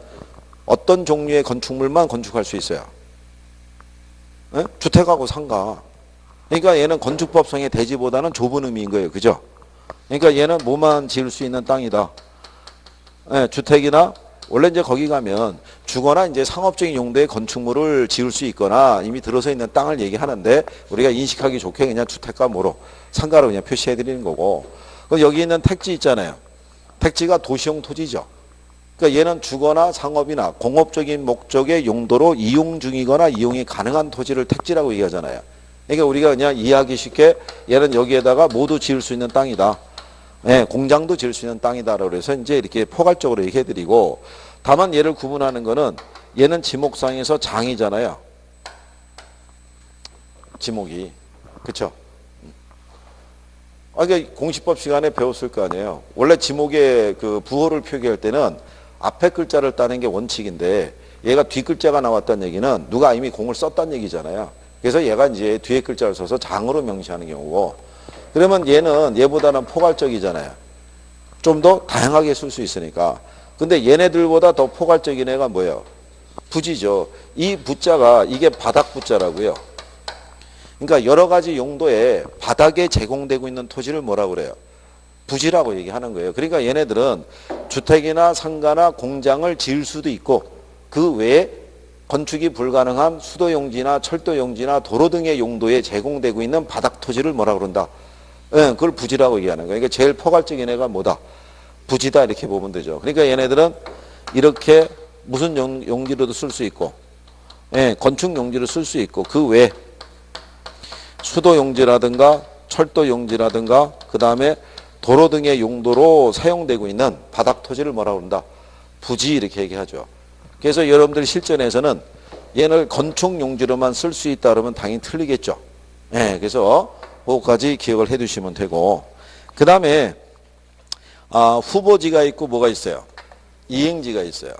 어떤 종류의 건축물만 건축할 수 있어요? 에? 주택하고 상가. 그러니까 얘는 건축법상의 대지보다는 좁은 의미인 거예요. 그죠? 그러니까 얘는 뭐만 지을 수 있는 땅이다. 예, 주택이나 원래 이제 거기 가면 주거나 이제 상업적인 용도의 건축물을 지을 수 있거나 이미 들어서 있는 땅을 얘기하는데 우리가 인식하기 좋게 그냥 주택과 뭐로 상가로 그냥 표시해 드리는 거고. 그럼 여기 있는 택지 있잖아요. 택지가 도시용 토지죠. 그러니까 얘는 주거나 상업이나 공업적인 목적의 용도로 이용 중이거나 이용이 가능한 토지를 택지라고 얘기하잖아요. 그러니까 우리가 그냥 이해하기 쉽게 얘는 여기에다가 모두 지을 수 있는 땅이다. 예, 공장도 지을 수 있는 땅이다라고 그래서 이제 이렇게 포괄적으로 얘기해 드리고, 다만 얘를 구분하는 거는 얘는 지목상에서 장이잖아요. 지목이. 그쵸? 그러니까 공시법 시간에 배웠을 거 아니에요. 원래 지목의 그 부호를 표기할 때는 앞에 글자를 따는 게 원칙인데 얘가 뒷글자가 나왔다는 얘기는 누가 이미 공을 썼다는 얘기잖아요. 그래서 얘가 이제 뒤에 글자를 써서 장으로 명시하는 경우고, 그러면 얘는 얘보다는 포괄적이잖아요. 좀 더 다양하게 쓸 수 있으니까. 근데 얘네들보다 더 포괄적인 애가 뭐예요? 부지죠. 이 부자가 이게 바닥 부자라고요. 그러니까 여러 가지 용도의 바닥에 제공되고 있는 토지를 뭐라고 그래요? 부지라고 얘기하는 거예요. 그러니까 얘네들은 주택이나 상가나 공장을 지을 수도 있고 그 외에 건축이 불가능한 수도용지나 철도용지나 도로 등의 용도에 제공되고 있는 바닥 토지를 뭐라 그런다? 예, 그걸 부지라고 얘기하는 거예요. 그러니까 제일 포괄적인 애가 뭐다? 부지다 이렇게 보면 되죠. 그러니까 얘네들은 이렇게 무슨 용지로도 쓸 수 있고, 예, 건축 용지로 쓸 수 있고 그 외에 수도용지라든가 철도용지라든가 그 다음에 도로 등의 용도로 사용되고 있는 바닥 토지를 뭐라 그런다? 부지 이렇게 얘기하죠. 그래서 여러분들 실전에서는 얘를 건축 용지로만 쓸 수 있다 그러면 당연히 틀리겠죠. 네, 그래서 그거까지 기억을 해 두시면 되고, 그 다음에 후보지가 있고 뭐가 있어요? 이행지가 있어요.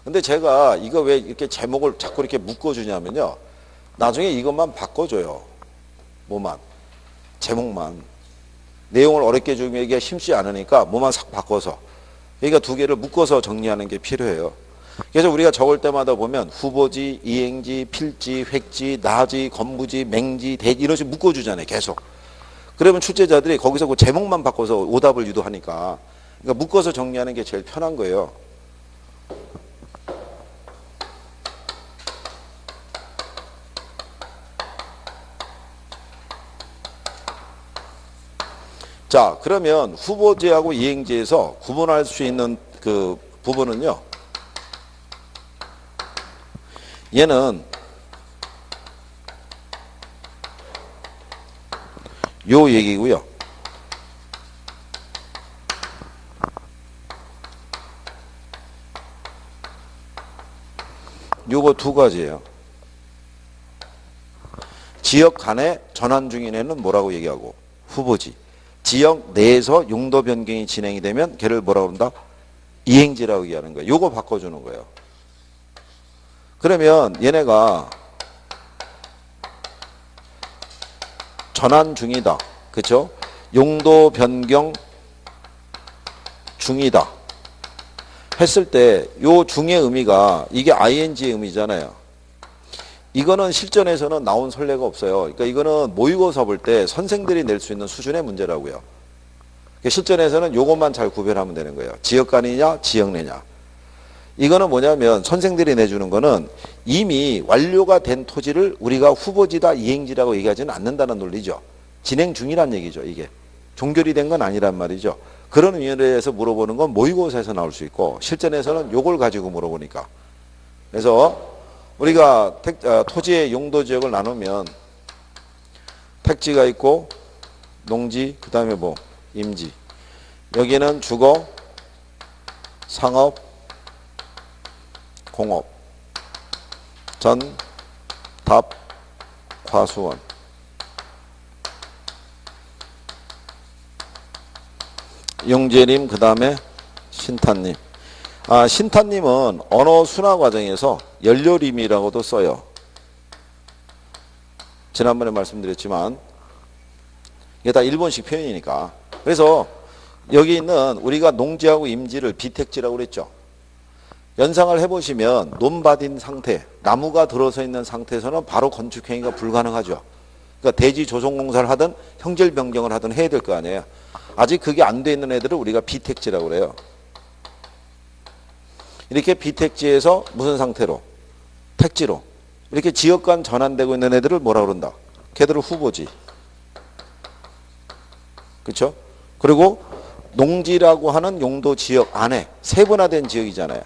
근데 제가 이거 왜 이렇게 제목을 자꾸 이렇게 묶어주냐면요, 나중에 이것만 바꿔줘요. 뭐만? 제목만. 내용을 어렵게 주기가 쉽지 않으니까 뭐만 싹 바꿔서. 그러니까 두 개를 묶어서 정리하는 게 필요해요. 그래서 우리가 적을 때마다 보면 후보지, 이행지, 필지, 획지, 나지, 건부지, 맹지, 대지 이런 식으로 묶어주잖아요. 계속. 그러면 출제자들이 거기서 그 제목만 바꿔서 오답을 유도하니까, 그러니까 묶어서 정리하는 게 제일 편한 거예요. 자, 그러면 후보지하고 이행지에서 구분할 수 있는 그 부분은요, 얘는 요 얘기고요. 요거 두 가지예요. 지역 간의 전환 중인 애는 뭐라고 얘기하고? 후보지. 지역 내에서 용도 변경이 진행이 되면 걔를 뭐라고 한다? 이행지라고 얘기하는 거예요. 요거 바꿔주는 거예요. 그러면 얘네가 전환 중이다. 그렇죠? 용도 변경 중이다 했을 때 요 중의 의미가 이게 ing의 의미잖아요. 이거는 실전에서는 나온 선례가 없어요. 그러니까 이거는 모의고사 볼 때 선생들이 낼 수 있는 수준의 문제라고요. 그러니까 실전에서는 요것만 잘 구별하면 되는 거예요. 지역간이냐 지역내냐. 이거는 뭐냐면 선생들이 내주는 거는 이미 완료가 된 토지를 우리가 후보지다 이행지라고 얘기하지는 않는다는 논리죠. 진행 중이란 얘기죠. 이게 종결이 된 건 아니란 말이죠. 그런 의미에서 물어보는 건 모의고사에서 나올 수 있고 실전에서는 요걸 가지고 물어보니까. 그래서 우리가 토지의 용도 지역을 나누면 택지가 있고 농지 그 다음에 뭐 임지, 여기는 주거, 상업, 공업, 전, 답, 과수원. 용재님 그 다음에 신탄님. 신탄님은 언어 순화 과정에서 연료림이라고도 써요. 지난번에 말씀드렸지만 이게 다 일본식 표현이니까. 그래서 여기 있는 우리가 농지하고 임지를 비택지라고 그랬죠. 연상을 해보시면 논밭인 상태, 나무가 들어서 있는 상태에서는 바로 건축행위가 불가능하죠. 그러니까 대지 조성공사를 하든 형질 변경을 하든 해야 될 거 아니에요. 아직 그게 안 돼 있는 애들을 우리가 비택지라고 그래요. 이렇게 비택지에서 무슨 상태로? 택지로. 이렇게 지역간 전환되고 있는 애들을 뭐라 그런다? 걔들을 후보지. 그렇죠? 그리고 농지라고 하는 용도 지역 안에 세분화된 지역이잖아요.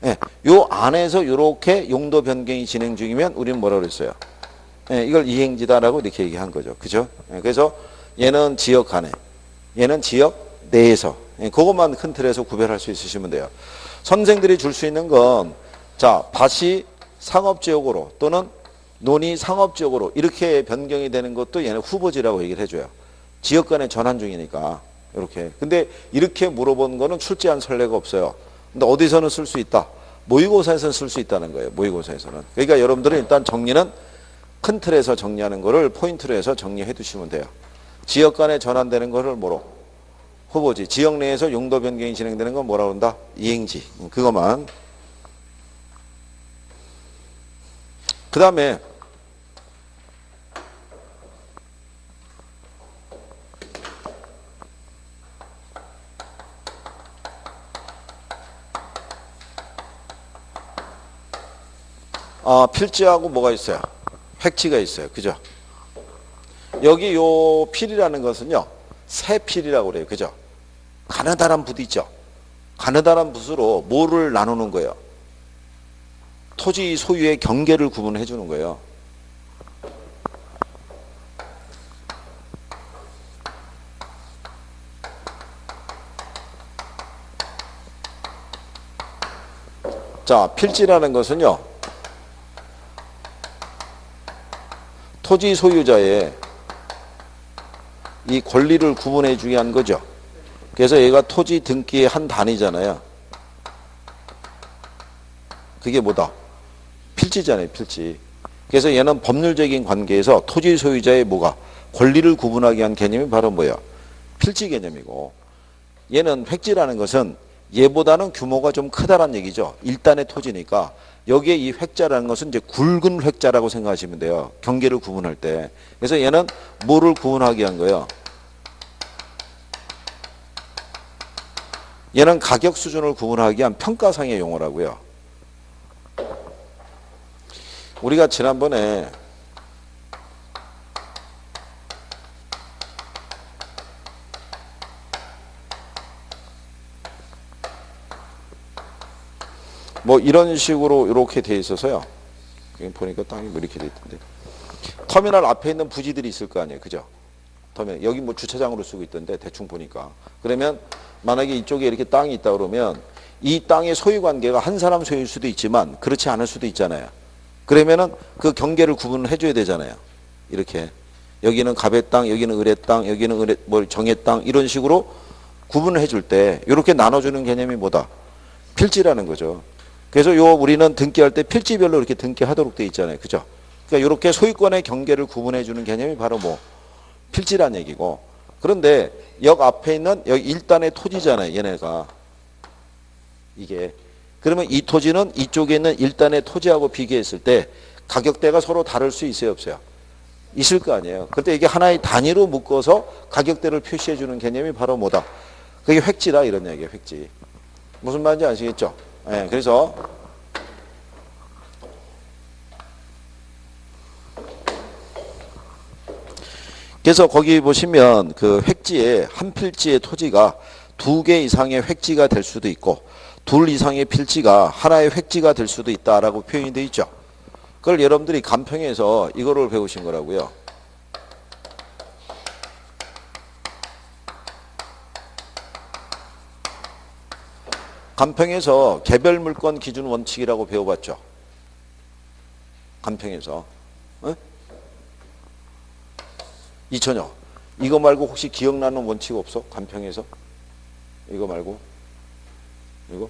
예, 요 안에서 이렇게 용도 변경이 진행 중이면 우리는 뭐라 그랬어요? 예, 이걸 이행지다라고 이렇게 얘기한 거죠. 그죠? 예, 그래서 얘는 지역 안에, 얘는 지역 내에서. 예, 그것만 큰 틀에서 구별할 수 있으시면 돼요. 선생들이 줄 수 있는 건, 자, 밭이 상업지역으로 또는 논이 상업지역으로 이렇게 변경이 되는 것도 얘는 후보지라고 얘기를 해줘요. 지역 간의 전환 중이니까. 이렇게. 근데 이렇게 물어본 거는 출제한 선례가 없어요. 근데 어디서는 쓸 수 있다. 모의고사에서는 쓸 수 있다는 거예요. 모의고사에서는. 그러니까 여러분들은 일단 정리는 큰 틀에서 정리하는 거를 포인트로 해서 정리해 두시면 돼요. 지역 간에 전환되는 거를 뭐로? 후보지. 지역 내에서 용도 변경이 진행되는 건 뭐라 그런다? 이행지. 그것만. 그 다음에 필지하고 뭐가 있어요? 획지가 있어요. 그죠? 여기 요 필이라는 것은요. 새 필이라고 그래요. 그죠? 가느다란 붓 있죠? 가느다란 붓으로 뭐를 나누는 거예요? 토지 소유의 경계를 구분해 주는 거예요. 자, 필지라는 것은요. 토지 소유자의 이 권리를 구분해 주게 한 거죠. 그래서 얘가 토지 등기의 한 단위잖아요. 그게 뭐다? 필지잖아요, 필지. 그래서 얘는 법률적인 관계에서 토지 소유자의 뭐가? 권리를 구분하기 위한 개념이 바로 뭐야? 필지 개념이고, 얘는 획지라는 것은 얘보다는 규모가 좀 크다란 얘기죠. 일단의 토지니까 여기에 이 획자라는 것은 이제 굵은 획자라고 생각하시면 돼요. 경계를 구분할 때. 그래서 얘는 뭐를 구분하기 위한 거예요? 얘는 가격 수준을 구분하기 위한 평가상의 용어라고요. 우리가 지난번에 뭐 이런 식으로 이렇게 돼 있어서요. 여기 보니까 땅이 뭐 이렇게 돼 있던데. 터미널 앞에 있는 부지들이 있을 거 아니에요. 그죠? 터미널. 여기 뭐 주차장으로 쓰고 있던데 대충 보니까. 그러면 만약에 이쪽에 이렇게 땅이 있다 그러면 이 땅의 소유 관계가 한 사람 소유일 수도 있지만 그렇지 않을 수도 있잖아요. 그러면은 그 경계를 구분을 해줘야 되잖아요. 이렇게. 여기는 갑의 땅, 여기는 을의 땅, 여기는 을의, 뭐 정의 땅 이런 식으로 구분을 해줄 때 이렇게 나눠주는 개념이 뭐다? 필지라는 거죠. 그래서 우리는 등기할 때 필지별로 이렇게 등기하도록 돼 있잖아요. 그죠? 그러니까 이렇게 소유권의 경계를 구분해 주는 개념이 바로 뭐? 필지란 얘기고. 그런데 역 앞에 있는 여기 일단의 토지잖아요. 얘네가. 이게. 그러면 이 토지는 이쪽에 있는 일단의 토지하고 비교했을 때 가격대가 서로 다를 수 있어요, 없어요? 있을 거 아니에요. 그때 이게 하나의 단위로 묶어서 가격대를 표시해 주는 개념이 바로 뭐다? 그게 획지다 이런 얘기예요. 획지. 무슨 말인지 아시겠죠? 네, 그래서 거기 보시면 그 획지에 한 필지의 토지가 2개 이상의 획지가 될 수도 있고 2 이상의 필지가 하나의 획지가 될 수도 있다라고 표현이 되어 있죠. 그걸 여러분들이 간평에서 이거를 배우신 거라고요. 간평에서 개별 물건 기준 원칙이라고 배워봤죠. 간평에서. 어? 이천여. 이거 말고 혹시 기억나는 원칙 없어? 간평에서? 이거 말고? 이거?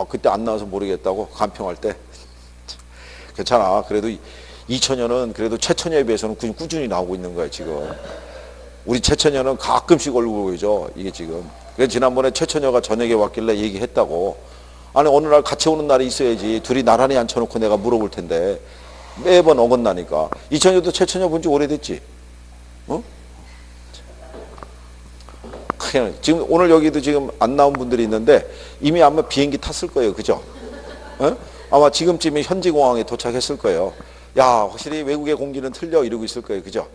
그때 안 나와서 모르겠다고? 간평할 때? 괜찮아. 그래도 이천여는 그래도 최천여에 비해서는 꾸준히 나오고 있는 거야, 지금. 우리 최천여는 가끔씩 얼굴 보이죠, 이게 지금. 그래서 지난번에 최천여가 저녁에 왔길래 얘기했다고. 아니, 어느 날 같이 오는 날이 있어야지. 둘이 나란히 앉혀놓고 내가 물어볼 텐데. 매번 어긋나니까. 이천여도 최천여 본 지 오래됐지? 어? 지금 오늘 여기도 지금 안 나온 분들이 있는데 이미 아마 비행기 탔을 거예요. 그죠? 어? 아마 지금쯤에 현지공항에 도착했을 거예요. 야, 확실히 외국의 공기는 틀려 이러고 있을 거예요. 그죠?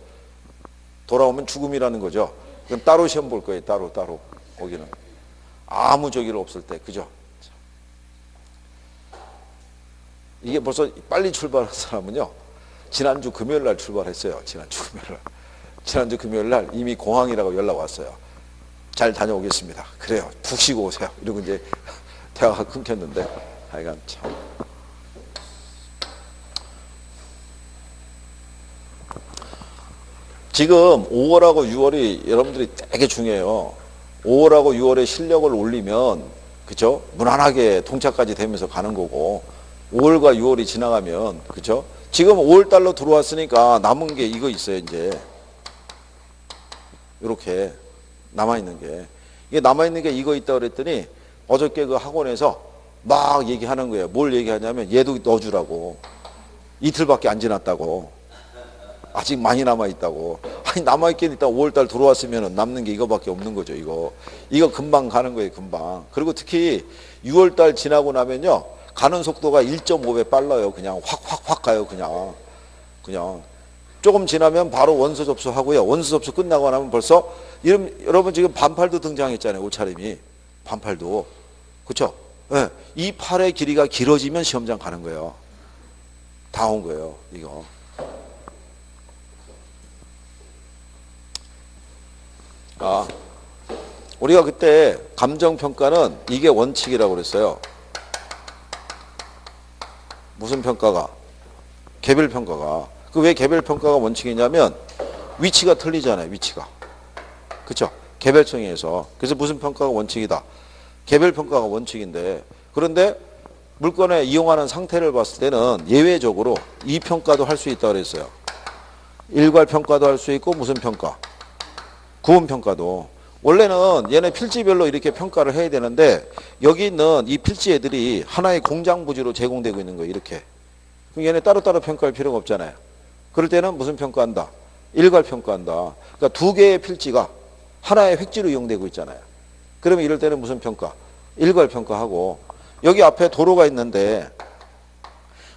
돌아오면 죽음이라는 거죠. 그럼 따로 시험 볼 거예요. 따로. 거기는. 아무 저기로 없을 때. 그죠? 이게 벌써 빨리 출발한 사람은요. 지난주 금요일 날 출발했어요. 지난주 금요일 날 이미 공항이라고 연락 왔어요. 잘 다녀오겠습니다. 그래요. 푹 쉬고 오세요. 이러고 이제 대화가 끊겼는데 하여간 참. 지금 5월하고 6월이 여러분들이 되게 중요해요. 5월하고 6월에 실력을 올리면 그죠? 무난하게 통차까지 되면서 가는 거고 5월과 6월이 지나가면 그죠? 지금 5월 달로 들어왔으니까 남은 게 이거 있어요. 이제 이렇게 남아있는 게. 이게 남아있는 게 이거 있다 그랬더니 어저께 그 학원에서 막 얘기하는 거예요. 뭘 얘기하냐면 얘도 넣어주라고. 이틀밖에 안 지났다고. 아직 많이 남아있다고. 아니, 남아있긴 일단 5월달 들어왔으면 남는 게 이거밖에 없는 거죠. 이거 금방 가는 거예요. 금방. 그리고 특히 6월달 지나고 나면요. 가는 속도가 1.5배 빨라요. 그냥 확 가요. 그냥. 조금 지나면 바로 원서 접수하고요. 원서 접수 끝나고 나면 벌써 여러분 지금 반팔도 등장했잖아요. 옷차림이. 반팔도. 그렇죠? 네. 이 팔의 길이가 길어지면 시험장 가는 거예요. 다 온 거예요. 이거. 우리가 그때 감정평가는 이게 원칙이라고 그랬어요. 무슨 평가가? 개별평가가. 그 왜 개별평가가 원칙이냐면 위치가 틀리잖아요. 위치가. 그렇죠? 개별성에 의해서. 그래서 무슨 평가가 원칙이다? 개별평가가 원칙인데 그런데 물건에 이용하는 상태를 봤을 때는 예외적으로 이 평가도 할 수 있다 그랬어요. 일괄평가도 할 수 있고 무슨 평가? 구분평가도. 원래는 얘네 필지별로 이렇게 평가를 해야 되는데 여기 있는 이 필지 애들이 하나의 공장 부지로 제공되고 있는 거예요. 이렇게. 그럼 얘네 따로따로 평가할 필요가 없잖아요. 그럴 때는 무슨 평가한다? 일괄평가한다. 그러니까 2개의 필지가 하나의 획지로 이용되고 있잖아요. 그러면 이럴 때는 무슨 평가? 일괄평가하고 여기 앞에 도로가 있는데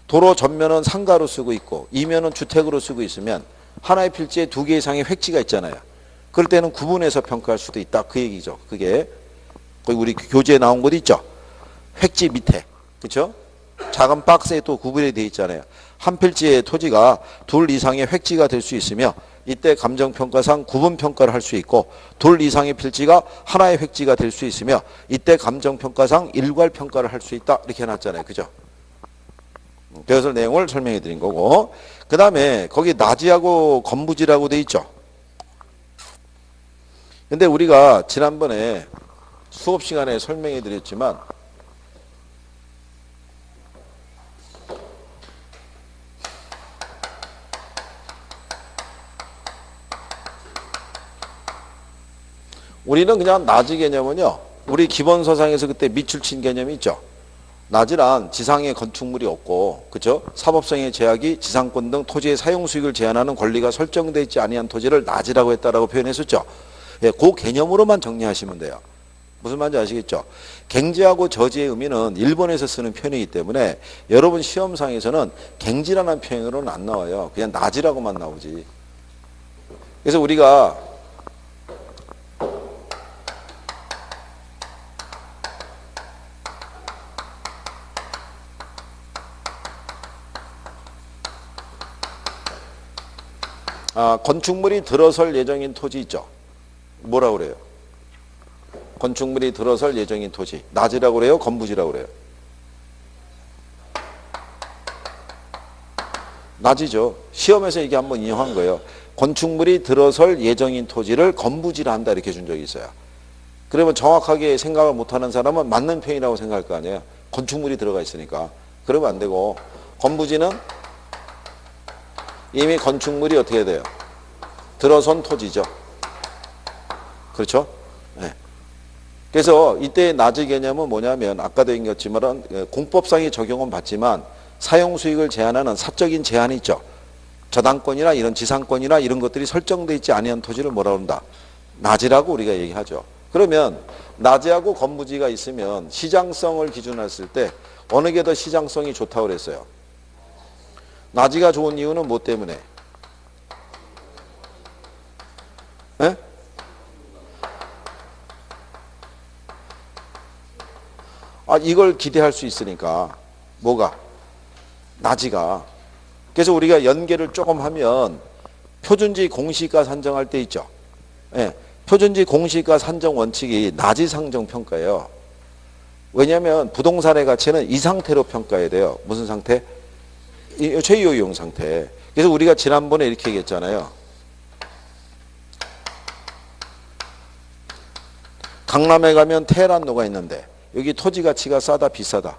도로 전면은 상가로 쓰고 있고 이면은 주택으로 쓰고 있으면 하나의 필지에 2개 이상의 획지가 있잖아요. 그럴 때는 구분해서 평가할 수도 있다. 그 얘기죠. 그게 거기 우리 교재에 나온 곳 있죠. 획지 밑에. 그렇죠? 작은 박스에 또 구분이 되어 있잖아요. 한 필지의 토지가 2 이상의 획지가 될 수 있으며 이때 감정평가상 구분평가를 할 수 있고 2 이상의 필지가 하나의 획지가 될 수 있으며 이때 감정평가상 일괄평가를 할 수 있다. 이렇게 해놨잖아요. 그죠? 그래서 내용을 설명해 드린 거고 그 다음에 거기 나지하고 건부지라고 돼 있죠. 근데 우리가 지난번에 수업 시간에 설명해 드렸지만 우리는 그냥 나지 개념은요. 우리 기본서상에서 그때 밑줄친 개념이 있죠. 낮이란 지상에 건축물이 없고, 그죠? 사법성의 제약이 지상권 등 토지의 사용 수익을 제한하는 권리가 설정되어 있지 아니한 토지를 낮이라고 했다라고 표현했었죠. 예, 그 개념으로만 정리하시면 돼요. 무슨 말인지 아시겠죠? 갱지하고 저지의 의미는 일본에서 쓰는 표현이기 때문에 여러분 시험상에서는 갱지라는 표현으로는 안 나와요. 그냥 낮이라고만 나오지. 그래서 우리가 건축물이 들어설 예정인 토지 있죠. 뭐라고 그래요? 건축물이 들어설 예정인 토지. 낮이라고 그래요? 건부지라고 그래요? 낮이죠. 시험에서 이게 한번 인용한 거예요. 건축물이 들어설 예정인 토지를 건부지라 한다 이렇게 준 적이 있어요. 그러면 정확하게 생각을 못하는 사람은 맞는 표현이라고 생각할 거 아니에요. 건축물이 들어가 있으니까. 그러면 안 되고 건부지는 이미 건축물이 어떻게 돼요? 들어선 토지죠. 그렇죠? 네. 그래서 이때 낮의 개념은 뭐냐면 아까도 얘기했지만 공법상의 적용은 받지만 사용 수익을 제한하는 사적인 제한이 있죠. 저당권이나 이런 지상권이나 이런 것들이 설정되어 있지 아니한 토지를 뭐라고 한다? 낮이라고 우리가 얘기하죠. 그러면 낮이하고 건부지가 있으면 시장성을 기준으로 했을 때 어느 게 더 시장성이 좋다고 그랬어요? 낮이가 좋은 이유는 뭐 때문에? 에? 이걸 기대할 수 있으니까 뭐가? 낮이가. 그래서 우리가 연계를 조금 하면 표준지 공시가 산정할 때 있죠. 예, 표준지 공시가 산정 원칙이 낮이 상정 평가예요. 왜냐하면 부동산의 가치는 이 상태로 평가해야 돼요. 무슨 상태? 최유 이용 상태. 그래서 우리가 지난번에 이렇게 얘기했잖아요. 강남에 가면 테헤란로가 있는데 여기 토지 가치가 싸다 비싸다?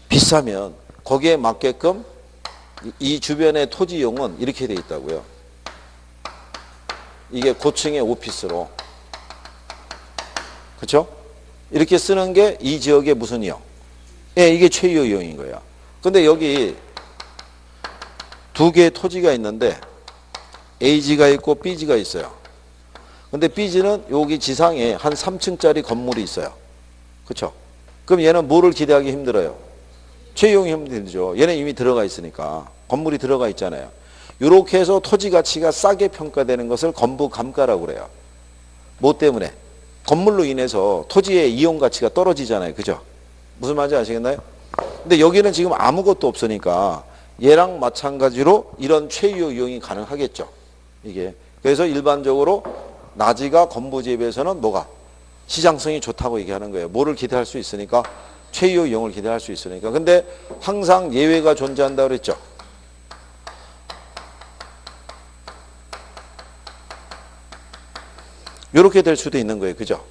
비싸면 거기에 맞게끔 이 주변의 토지 이용은 이렇게 돼 있다고요. 이게 고층의 오피스로. 그렇죠? 이렇게 쓰는 게 이 지역의 무슨 이용? 예, 이게 최유 이용인 거예요. 근데 여기 두 개의 토지가 있는데 A지가 있고 B지가 있어요. 근데 B지는 여기 지상에 한 3층짜리 건물이 있어요. 그렇죠? 그럼 얘는 뭐를 기대하기 힘들어요? 최이용이 힘들죠. 얘는 이미 들어가 있으니까. 건물이 들어가 있잖아요. 이렇게 해서 토지 가치가 싸게 평가되는 것을 건부 감가라고 그래요. 뭐 때문에? 건물로 인해서 토지의 이용 가치가 떨어지잖아요. 그죠? 무슨 말인지 아시겠나요? 근데 여기는 지금 아무것도 없으니까 얘랑 마찬가지로 이런 최유 이용이 가능하겠죠. 이게. 그래서 일반적으로 낮이가 건부지에 비해서는 뭐가? 시장성이 좋다고 얘기하는 거예요. 뭐를 기대할 수 있으니까? 최유 이용을 기대할 수 있으니까. 근데 항상 예외가 존재한다고 그랬죠. 이렇게 될 수도 있는 거예요. 그죠?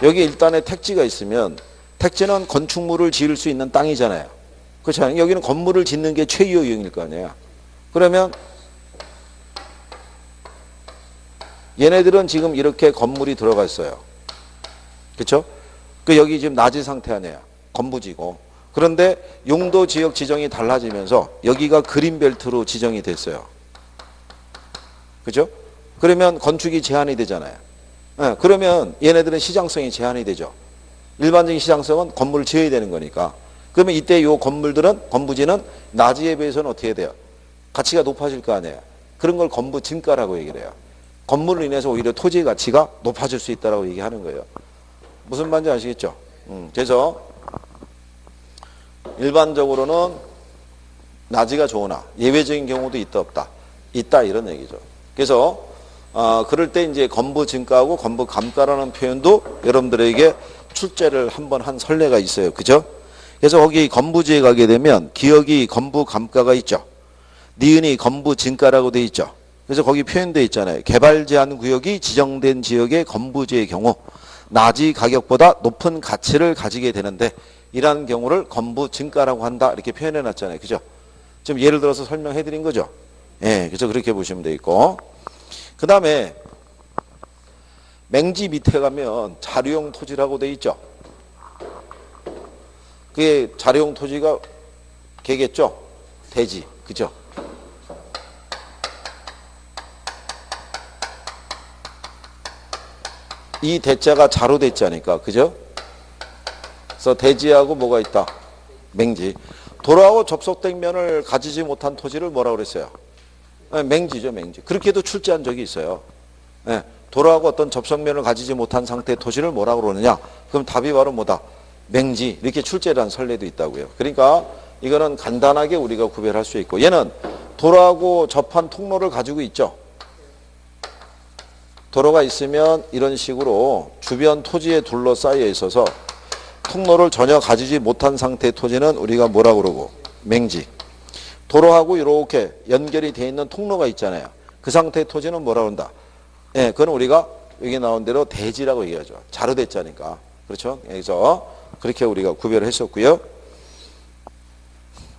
여기 일단에 택지가 있으면 택지는 건축물을 지을 수 있는 땅이잖아요. 그렇잖아요. 여기는 건물을 짓는 게 최유 이용일 거 아니에요. 그러면 얘네들은 지금 이렇게 건물이 들어가 있어요. 그렇죠? 그 여기 지금 낮은 상태 아니에요. 건부지고. 그런데 용도 지역 지정이 달라지면서 여기가 그린벨트로 지정이 됐어요. 그죠? 그러면 건축이 제한이 되잖아요. 네, 그러면 얘네들은 시장성이 제한이 되죠. 일반적인 시장성은 건물을 지어야 되는 거니까. 그러면 이때 요 건물들은, 건부지는 낮이에 비해서는 어떻게 돼요? 가치가 높아질 거 아니에요. 그런 걸 건부 증가라고 얘기를 해요. 건물로 인해서 오히려 토지의 가치가 높아질 수 있다고 얘기하는 거예요. 무슨 말인지 아시겠죠? 그래서 일반적으로는 낮이가 좋으나 예외적인 경우도 있다 없다? 있다 이런 얘기죠. 그래서 그럴 때 이제 건부 증가하고 건부 감가라는 표현도 여러분들에게 출제를 한번 한 선례가 있어요. 그죠? 그래서 거기 건부지에 가게 되면 기억이 건부 감가가 있죠. 니은이 건부 증가라고 돼 있죠. 그래서 거기 표현되어 있잖아요. 개발 제한 구역이 지정된 지역의 건부지의 경우 낮이 가격보다 높은 가치를 가지게 되는데 이러한 경우를 건부 증가라고 한다 이렇게 표현해 놨잖아요. 그죠? 지금 예를 들어서 설명해 드린 거죠. 예, 그래서 그렇게 보시면 되겠고 그 다음에 맹지 밑에 가면 자료용 토지라고 돼 있죠. 그게 자료용 토지가 개겠죠. 대지, 그죠? 이 대자가 자로 대자니까, 그죠? 그래서 대지하고 뭐가 있다? 맹지. 도로하고 접속된 면을 가지지 못한 토지를 뭐라고 그랬어요? 맹지죠, 맹지. 그렇게도 출제한 적이 있어요. 네. 도로하고 어떤 접속면을 가지지 못한 상태의 토지를 뭐라고 그러느냐? 그럼 답이 바로 뭐다? 맹지. 이렇게 출제를 한 선례도 있다고요. 그러니까 이거는 간단하게 우리가 구별할 수 있고, 얘는 도로하고 접한 통로를 가지고 있죠. 도로가 있으면 이런 식으로 주변 토지에 둘러싸여 있어서 통로를 전혀 가지지 못한 상태의 토지는 우리가 뭐라고 그러고? 맹지. 도로하고 이렇게 연결이 되어 있는 통로가 있잖아요. 그 상태의 토지는 뭐라고 한다? 예, 그건 우리가 여기 나온 대로 대지라고 얘기하죠. 자로대자니까. 그렇죠? 그래서 그렇게 우리가 구별을 했었고요.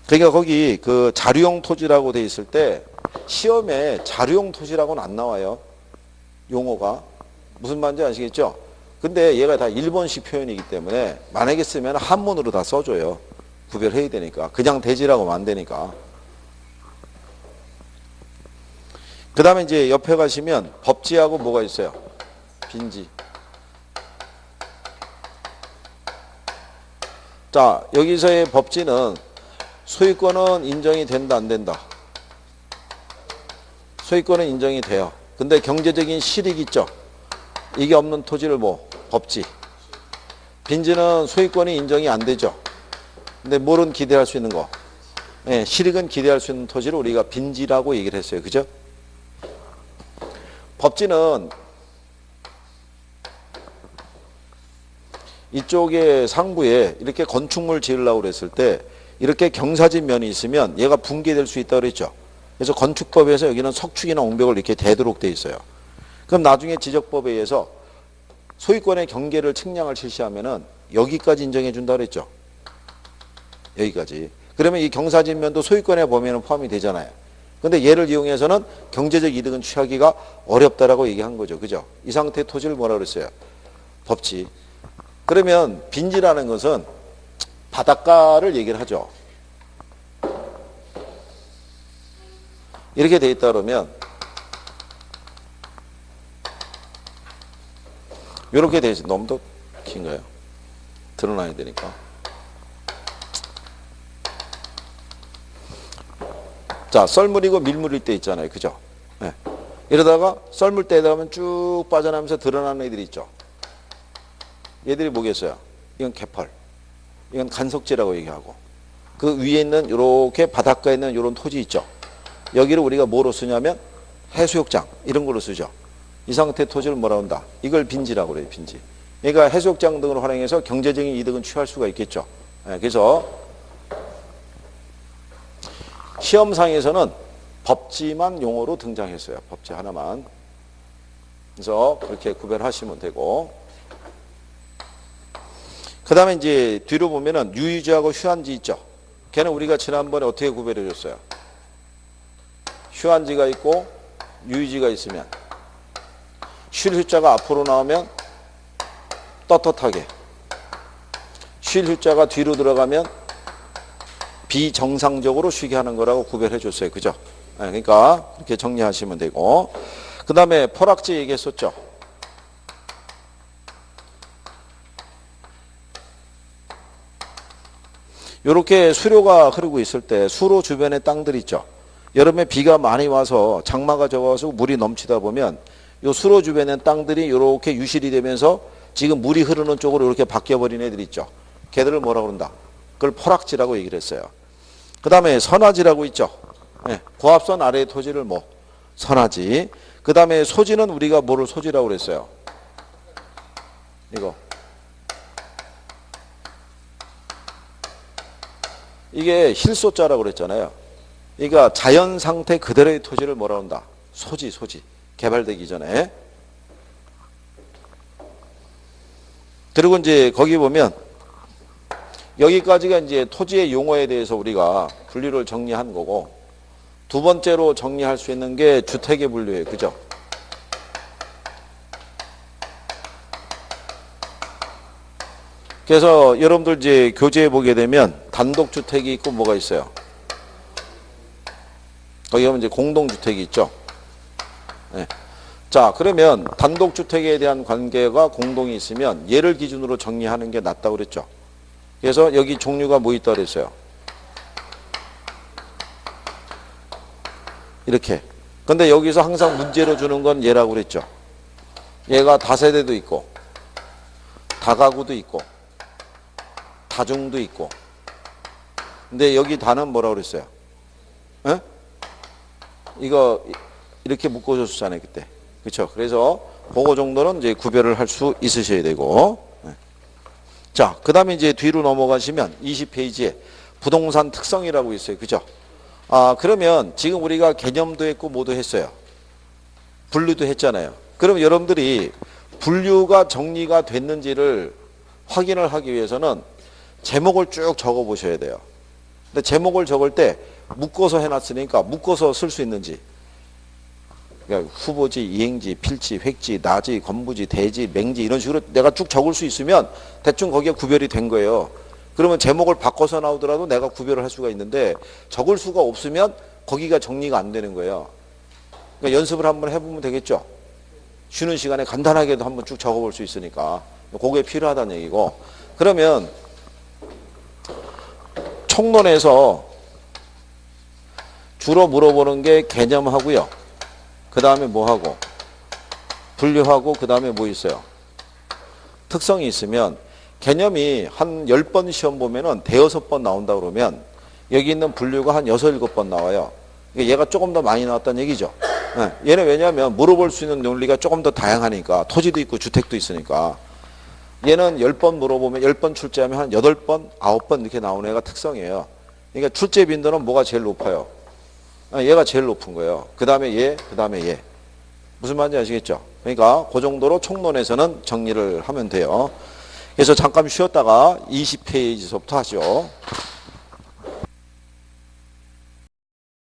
그러니까 거기 그 자료용 토지라고 돼 있을 때 시험에 자료용 토지라고는 안 나와요. 용어가. 무슨 말인지 아시겠죠? 근데 얘가 다 일본식 표현이기 때문에 만약에 쓰면 한문으로 다 써줘요. 구별해야 되니까. 그냥 대지라고 하면 안 되니까. 그 다음에 이제 옆에 가시면 법지하고 뭐가 있어요? 빈지. 자, 여기서의 법지는 소유권은 인정이 된다, 안 된다? 소유권은 인정이 돼요. 근데 경제적인 실익 있죠? 이게 없는 토지를 뭐? 법지. 빈지는 소유권이 인정이 안 되죠? 근데 뭘은 기대할 수 있는 거? 네, 실익은 기대할 수 있는 토지를 우리가 빈지라고 얘기를 했어요. 그죠? 법지는 이쪽에 상부에 이렇게 건축물 지으려고 그랬을 때 이렇게 경사진 면이 있으면 얘가 붕괴될 수 있다고 그랬죠. 그래서 건축법에서 여기는 석축이나 옹벽을 이렇게 대도록 돼 있어요. 그럼 나중에 지적법에 의해서 소유권의 경계를 측량을 실시하면은 여기까지 인정해 준다고 그랬죠. 여기까지. 그러면 이 경사진 면도 소유권의 범위에는 포함이 되잖아요. 근데 얘를 이용해서는 경제적 이득은 취하기가 어렵다라고 얘기한 거죠. 그죠? 이 상태의 토지를 뭐라 그랬어요? 법지. 그러면 빈지라는 것은 바닷가를 얘기를 하죠. 이렇게 돼 있다 그러면 이렇게 돼 있어. 너무 더 긴 거예요. 드러나야 되니까. 자, 썰물이고 밀물일 때 있잖아요. 그죠? 네. 이러다가 썰물 때에 가면 쭉 빠져나오면서 드러나는 애들이 있죠. 얘들이 뭐겠어요? 이건 개펄. 이건 간석지라고 얘기하고. 그 위에 있는 이렇게 바닷가에 있는 이런 토지 있죠. 여기를 우리가 뭐로 쓰냐면 해수욕장 이런 걸로 쓰죠. 이 상태의 토지를 뭐라 한다? 이걸 빈지라고 그래요. 빈지. 그러니까 해수욕장 등을 활용해서 경제적인 이득은 취할 수가 있겠죠. 네, 그래서 시험상에서는 법지만 용어로 등장했어요. 법지 하나만. 그래서 그렇게 구별하시면 되고. 그 다음에 이제 뒤로 보면은 유유지하고 휴한지 있죠. 걔는 우리가 지난번에 어떻게 구별해 줬어요? 휴한지가 있고 유유지가 있으면 쉴 휴자가 앞으로 나오면 떳떳하게, 쉴 휴자가 뒤로 들어가면 비정상적으로 쉬게 하는 거라고 구별해 줬어요. 그죠? 네, 그러니까 이렇게 정리하시면 되고. 그 다음에 포락지 얘기했었죠. 이렇게 수료가 흐르고 있을 때 수로 주변에 땅들 있죠. 여름에 비가 많이 와서 장마가 적어서 물이 넘치다 보면 이 수로 주변에 땅들이 이렇게 유실이 되면서 지금 물이 흐르는 쪽으로 이렇게 바뀌어버린 애들 있죠. 걔들을 뭐라고 그런다? 그걸 포락지라고 얘기를 했어요. 그 다음에 선화지라고 있죠. 네, 고압선 아래의 토지를 뭐? 선화지. 그 다음에 소지는 우리가 뭐를 소지라고 그랬어요? 이거. 이게 힐소자라고 그랬잖아요. 그러니까 자연 상태 그대로의 토지를 뭐라 한다? 소지, 소지. 개발되기 전에. 그리고 이제 거기 보면 여기까지가 이제 토지의 용어에 대해서 우리가 분류를 정리한 거고, 두 번째로 정리할 수 있는 게 주택의 분류예요. 그죠? 그래서 여러분들 이제 교재에 보게 되면 단독주택이 있고 뭐가 있어요? 거기 가면 이제 공동주택이 있죠. 네. 자, 그러면 단독주택에 대한 관계가 공동이 있으면 얘를 기준으로 정리하는 게 낫다고 그랬죠. 그래서 여기 종류가 뭐 있다고 그랬어요? 이렇게. 근데 여기서 항상 문제로 주는 건 얘라고 그랬죠. 얘가 다세대도 있고, 다가구도 있고, 다중도 있고. 근데 여기 다는 뭐라고 그랬어요? 에? 이거 이렇게 묶어줬잖아요, 그때. 그렇죠? 그래서 그거 정도는 이제 구별을 할 수 있으셔야 되고. 자, 그 다음에 이제 뒤로 넘어가시면 20페이지에 부동산 특성이라고 있어요. 그죠? 아, 그러면 지금 우리가 개념도 했고 뭐도 했어요. 분류도 했잖아요. 그럼 여러분들이 분류가 정리가 됐는지를 확인을 하기 위해서는 제목을 쭉 적어 보셔야 돼요. 근데 제목을 적을 때 묶어서 해놨으니까 묶어서 쓸 수 있는지. 그러니까 후보지, 이행지, 필지, 획지, 나지, 건부지, 대지, 맹지 이런 식으로 내가 쭉 적을 수 있으면 대충 거기에 구별이 된 거예요. 그러면 제목을 바꿔서 나오더라도 내가 구별을 할 수가 있는데 적을 수가 없으면 거기가 정리가 안 되는 거예요. 그러니까 연습을 한번 해보면 되겠죠. 쉬는 시간에 간단하게도 한번 쭉 적어볼 수 있으니까 그게 필요하다는 얘기고. 그러면 총론에서 주로 물어보는 게 개념하고요. 그 다음에 뭐하고? 분류하고 그 다음에 뭐 있어요? 특성이 있으면 개념이 한 10번 시험 보면은 대여섯 번 나온다 그러면 여기 있는 분류가 한 6, 7번 나와요. 얘가 조금 더 많이 나왔다는 얘기죠. 얘는 왜냐하면 물어볼 수 있는 논리가 조금 더 다양하니까 토지도 있고 주택도 있으니까 얘는 10번 물어보면 10번 출제하면 한 8번, 9번 이렇게 나오는 애가 특성이에요. 그러니까 출제 빈도는 뭐가 제일 높아요? 얘가 제일 높은 거예요. 그 다음에 얘, 그 다음에 얘. 무슨 말인지 아시겠죠? 그러니까 그 정도로 총론에서는 정리를 하면 돼요. 그래서 잠깐 쉬었다가 20페이지서부터 하죠.